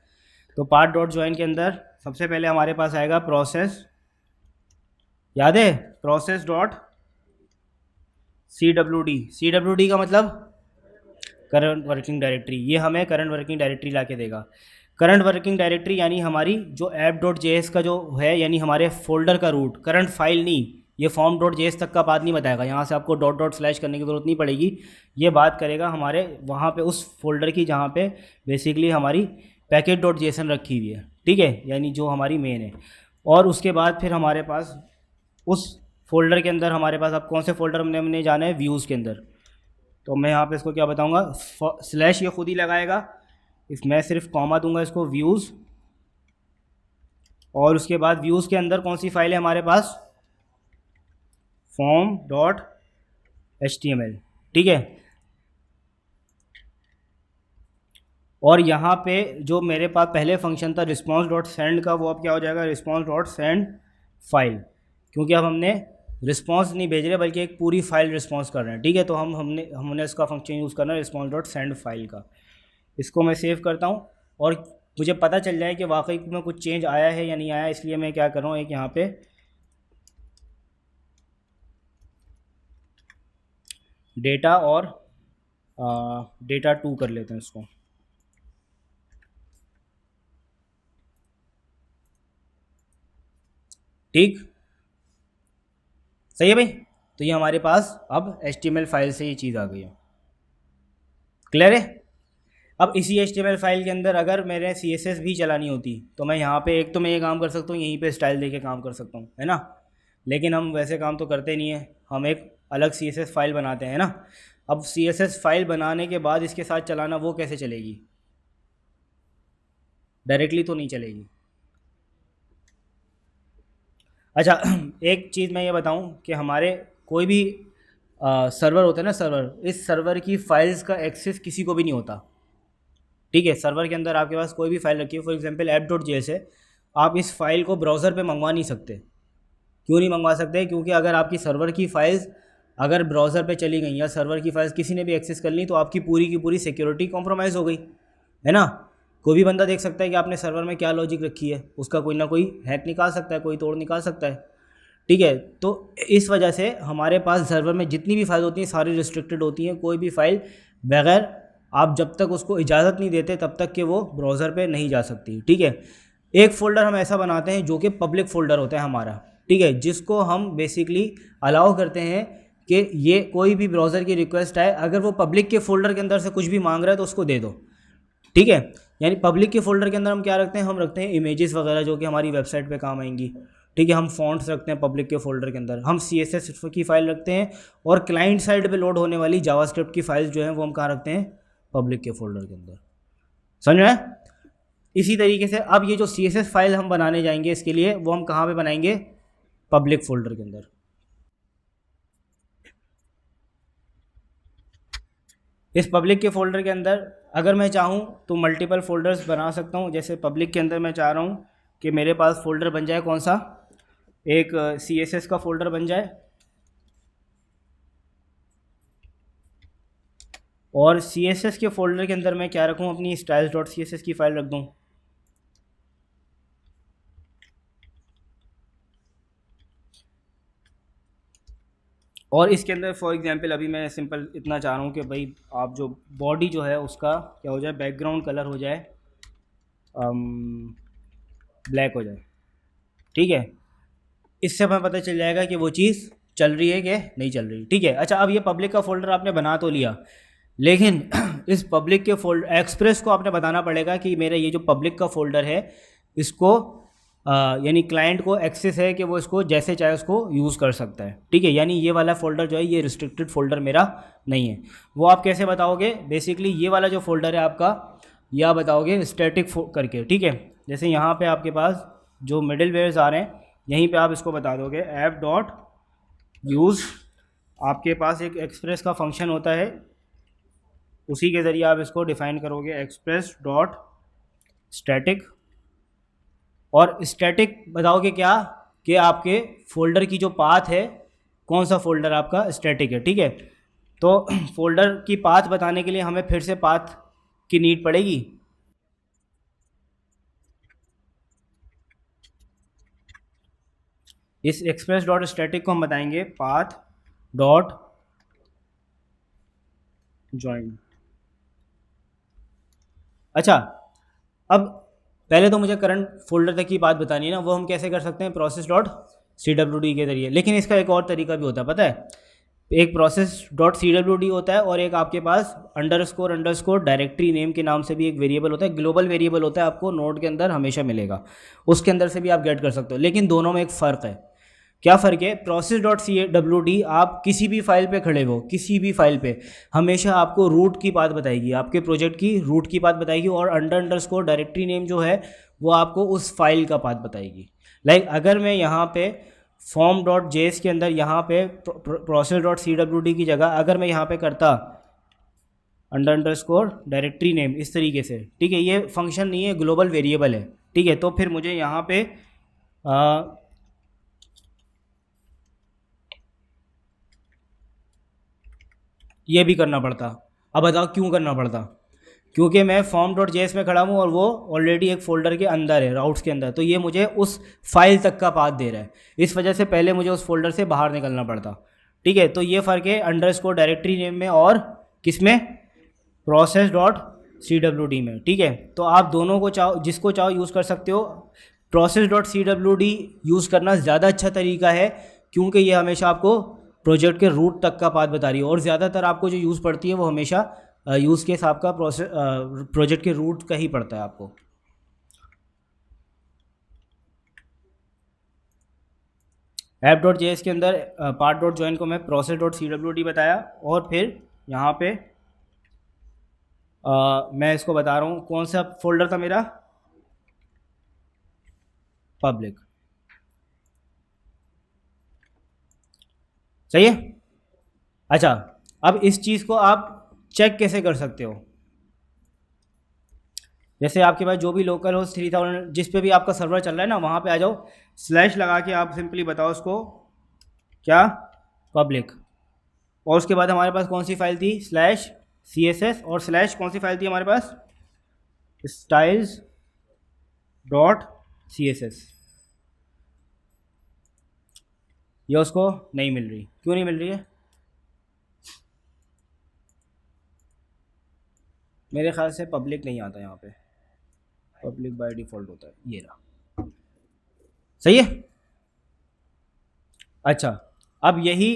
तो पाथ डॉट ज्वाइन के अंदर सबसे पहले हमारे पास आएगा प्रोसेस, याद है? प्रोसेस डॉट CWD का मतलब करंट वर्किंग डायरेक्टरी। ये हमें करंट वर्किंग डायरेक्टरी ला के देगा। करंट वर्किंग डायरेक्टरी यानी हमारी जो app.js का जो है, यानी हमारे फोल्डर का रूट, करंट फाइल नहीं। ये फॉर्म डॉट जेएस तक का बात नहीं बताएगा, यहाँ से आपको डॉट डॉट स्लैश करने की ज़रूरत नहीं पड़ेगी। ये बात करेगा हमारे वहाँ पे उस फोल्डर की जहाँ पे बेसिकली हमारी पैकेट डॉट जेसन रखी हुई है, ठीक है, यानी जो हमारी मेन है। और उसके बाद फिर हमारे पास उस फोल्डर के अंदर हमारे पास, अब कौन से फोल्डर हमने जाना है? व्यूज़ के अंदर। तो मैं यहाँ पे इसको क्या बताऊँगा? स्लैश ये खुद ही लगाएगा, इस मैं सिर्फ कॉमा दूंगा इसको, व्यूज़। और उसके बाद व्यूज़ के अंदर कौन सी फाइल है हमारे पास? फॉर्म डॉट HTML, ठीक है। और यहाँ पे जो मेरे पास पहले फंक्शन था रिस्पॉन्स डॉट सेंड का, वो अब क्या हो जाएगा? Response dot send file. क्योंकि अब हमने रिस्पॉन्स नहीं भेज रहे बल्कि एक पूरी फाइल रिस्पॉन्स कर रहे हैं, ठीक है। तो हमने इसका फंक्शन यूज़ करना है रिस्पॉन्स डॉट सेंड फाइल का। इसको मैं सेव करता हूँ, और मुझे पता चल जाए कि वाकई में कुछ चेंज आया है या नहीं आया, इसलिए मैं क्या कर रहा हूँ, एक यहाँ पे डेटा और डेटा 2 कर लेते हैं इसको, ठीक, सही है भाई। तो ये हमारे पास अब HTML फाइल से ये चीज़ आ गई है, क्लियर है। अब इसी HTML फाइल के अंदर अगर मेरे CSS भी चलानी होती तो मैं यहाँ पे एक तो मैं ये काम कर सकता हूँ, यहीं पे स्टाइल दे के काम कर सकता हूँ, है ना। लेकिन हम वैसे काम तो करते नहीं है, हम एक अलग CSS फाइल बनाते हैं ना। अब CSS फाइल बनाने के बाद इसके साथ चलाना वो कैसे चलेगी, डायरेक्टली तो नहीं चलेगी। अच्छा एक चीज़ मैं ये बताऊं कि हमारे कोई भी सर्वर होता है ना, सर्वर, इस सर्वर की फाइल्स का एक्सेस किसी को भी नहीं होता, ठीक है। सर्वर के अंदर आपके पास कोई भी फाइल रखी है, फॉर एग्जांपल app.js है, आप इस फाइल को ब्राउज़र पे मंगवा नहीं सकते। क्यों नहीं मंगवा सकते, क्योंकि अगर आपकी सर्वर की फाइल्स अगर ब्राउज़र पे चली गई या सर्वर की फाइल्स किसी ने भी एक्सेस कर ली तो आपकी पूरी की पूरी सिक्योरिटी कॉम्प्रोमाइज़ हो गई, है ना। कोई भी बंदा देख सकता है कि आपने सर्वर में क्या लॉजिक रखी है, उसका कोई ना कोई हैक निकाल सकता है, कोई तोड़ निकाल सकता है, ठीक है। तो इस वजह से हमारे पास सर्वर में जितनी भी फाइल होती हैं सारी रिस्ट्रिक्टेड होती हैं। कोई भी फाइल बगैर आप जब तक उसको इजाज़त नहीं देते तब तक कि वो ब्राउज़र पे नहीं जा सकती, ठीक है। एक फ़ोल्डर हम ऐसा बनाते हैं जो कि पब्लिक फ़ोल्डर होता है हमारा, ठीक है, जिसको हम बेसिकली अलाउ करते हैं कि ये कोई भी ब्राउज़र की रिक्वेस्ट आए, अगर वो पब्लिक के फ़ोल्डर के अंदर से कुछ भी मांग रहा है तो उसको दे दो, ठीक है। यानी पब्लिक के फ़ोल्डर के अंदर हम क्या रखते हैं, हम रखते हैं इमेजेस वगैरह जो कि हमारी वेबसाइट पे काम आएंगी, ठीक है। हम फॉन्ट्स रखते हैं पब्लिक के फ़ोल्डर के अंदर, हम CSS की फ़ाइल रखते हैं, और क्लाइंट साइड पे लोड होने वाली जावास्क्रिप्ट की फाइल्स जो हैं वो हम कहाँ रखते हैं, पब्लिक के फ़ोल्डर के अंदर। समझ में आया? इसी तरीके से अब ये जो CSS फाइल हम बनाने जाएंगे इसके लिए, वो हम कहाँ पे बनाएंगे, पब्लिक फ़ोल्डर के अंदर। इस पब्लिक के फ़ोल्डर के अंदर अगर मैं चाहूँ तो मल्टीपल फ़ोल्डर्स बना सकता हूँ। जैसे पब्लिक के अंदर मैं चाह रहा हूँ कि मेरे पास फ़ोल्डर बन जाए कौन सा, एक CSS का फ़ोल्डर बन जाए, और CSS के फ़ोल्डर के अंदर मैं क्या रखूँ, अपनी styles.css की फ़ाइल रख दूँ। और इसके अंदर फॉर एग्जांपल अभी मैं सिंपल इतना चाह रहा हूँ कि भाई आप जो बॉडी जो है उसका क्या हो जाए, बैकग्राउंड कलर हो जाए ब्लैक हो जाए, ठीक है। इससे हमें पता चल जाएगा कि वो चीज़ चल रही है कि नहीं चल रही, ठीक है। अच्छा अब ये पब्लिक का फ़ोल्डर आपने बना तो लिया, लेकिन इस पब्लिक के फोल्डर एक्सप्रेस को आपने बताना पड़ेगा कि मेरा ये जो पब्लिक का फ़ोल्डर है इसको यानी क्लाइंट को एक्सेस है कि वो इसको जैसे चाहे उसको यूज़ कर सकता है, ठीक है। यानी ये वाला फ़ोल्डर जो है ये रिस्ट्रिक्टेड फ़ोल्डर मेरा नहीं है। वो आप कैसे बताओगे, बेसिकली ये वाला जो फ़ोल्डर है आपका, ये आप बताओगे स्टैटिक करके, ठीक है। जैसे यहाँ पे आपके पास जो मिडिल वेयर्स आ रहे हैं यहीं पे आप इसको बता दोगे app.use, आपके पास एक एक्सप्रेस का फंक्शन होता है, उसी के ज़रिए आप इसको डिफ़ाइन करोगे express.static, और स्टैटिक बताओगे क्या कि आपके फ़ोल्डर की जो पाथ है, कौन सा फ़ोल्डर आपका स्टैटिक है, ठीक है। तो फ़ोल्डर की पाथ बताने के लिए हमें फिर से पाथ की नीड पड़ेगी। इस एक्सप्रेस डॉट स्टैटिक को हम बताएंगे पाथ डॉट ज्वाइन। अच्छा अब पहले तो मुझे करंट फोल्डर तक की बात बतानी है ना, वो हम कैसे कर सकते हैं, process.cwd के जरिए। लेकिन इसका एक और तरीका भी होता है, पता है, एक process.cwd होता है और एक आपके पास अंडरस्कोर डायरेक्टरी नेम के नाम से भी एक वेरिएबल होता है, ग्लोबल वेरिएबल होता है, आपको नोड के अंदर हमेशा मिलेगा, उसके अंदर से भी आप गेट कर सकते हो। लेकिन दोनों में एक फ़र्क है। क्या फ़र्क है, process.cwd आप किसी भी फाइल पे खड़े हो, किसी भी फाइल पे हमेशा आपको रूट की बात बताएगी, आपके प्रोजेक्ट की रूट की बात बताएगी, और अंडरस्कोर डायरेक्टरी नेम जो है वो आपको उस फाइल का पाथ बताएगी। लाइक अगर मैं यहाँ पे form.js के अंदर यहाँ पे process.cwd की जगह अगर मैं यहाँ पे करता अंडरस्कोर डायरेक्टरी नेम इस तरीके से, ठीक है, ये फंक्शन नहीं है, ग्लोबल वेरिएबल है, ठीक है, तो फिर मुझे यहाँ पे ये भी करना पड़ता। अब बताओ क्यों करना पड़ता, क्योंकि मैं form.js में खड़ा हूँ और वो ऑलरेडी एक फ़ोल्डर के अंदर है, राउट्स के अंदर, तो ये मुझे उस फाइल तक का पाथ दे रहा है, इस वजह से पहले मुझे उस फोल्डर से बाहर निकलना पड़ता, ठीक है। तो ये फ़र्क है अंडरस्कोर डायरेक्टरी नेम में और किस में, process.cwd में, ठीक है। तो आप दोनों को चाहो, जिसको चाहो यूज़ कर सकते हो। process.cwd यूज़ करना ज़्यादा अच्छा तरीका है, क्योंकि ये हमेशा आपको प्रोजेक्ट के रूट तक का पाथ बता रही है, और ज़्यादातर आपको जो यूज़ पड़ती है वो हमेशा यूज़ केस आपका प्रोजेक्ट के रूट का ही पड़ता है आपको। ऐप डॉट जे एस के अंदर पार्ट डॉट ज्वाइन को मैं process dot C W D बताया, और फिर यहाँ पे मैं इसको बता रहा हूँ कौन सा फोल्डर था मेरा, पब्लिक। सही है। अच्छा, अब इस चीज़ को आप चेक कैसे कर सकते हो? जैसे आपके पास जो भी लोकल होस्ट 3000 जिस पे भी आपका सर्वर चल रहा है ना, वहाँ पे आ जाओ, स्लैश लगा के आप सिंपली बताओ उसको क्या, पब्लिक। और उसके बाद हमारे पास कौन सी फाइल थी, स्लैश CSS, और स्लैश कौन सी फाइल थी हमारे पास, स्टाइल्स डॉट CSS। ये उसको नहीं मिल रही, क्यों नहीं मिल रही है? मेरे ख्याल से पब्लिक नहीं आता यहाँ पे, पब्लिक बाय डिफ़ॉल्ट होता है, ये रहा। सही है। अच्छा, अब यही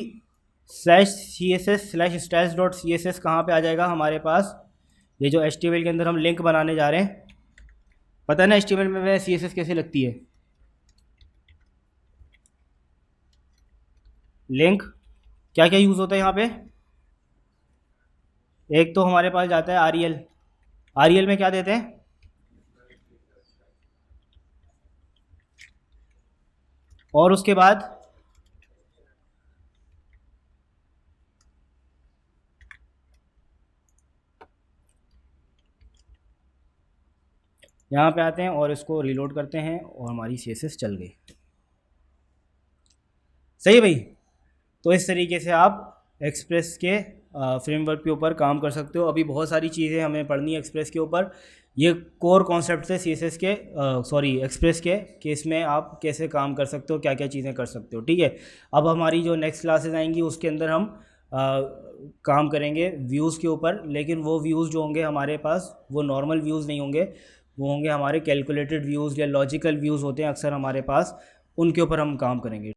slash CSS slash styles dot CSS कहाँ पे आ जाएगा हमारे पास? ये जो HTML के अंदर हम लिंक बनाने जा रहे हैं, पता है ना HTML में CSS कैसे लगती है? लिंक क्या क्या यूज़ होता है यहाँ पे? एक तो हमारे पास जाता है REL में क्या देते हैं, और उसके बाद यहाँ पे आते हैं और इसको रीलोड करते हैं और हमारी CSS चल गई। सही है भाई। तो इस तरीके से आप एक्सप्रेस के फ्रेमवर्क के ऊपर काम कर सकते हो। अभी बहुत सारी चीज़ें हमें पढ़नी है एक्सप्रेस के ऊपर। ये कोर कॉन्सेप्ट है CSS के, एक्सप्रेस के इसमें आप कैसे काम कर सकते हो, क्या क्या चीज़ें कर सकते हो। ठीक है, अब हमारी जो नेक्स्ट क्लासेस आएंगी उसके अंदर हम काम करेंगे व्यूज़ के ऊपर, लेकिन वो व्यूज़ जो होंगे हमारे पास वो नॉर्मल व्यूज़ नहीं होंगे, वो होंगे हमारे कैलकुलेटेड व्यूज़ या लॉजिकल व्यूज़ होते हैं अक्सर हमारे पास, उनके ऊपर हम काम करेंगे।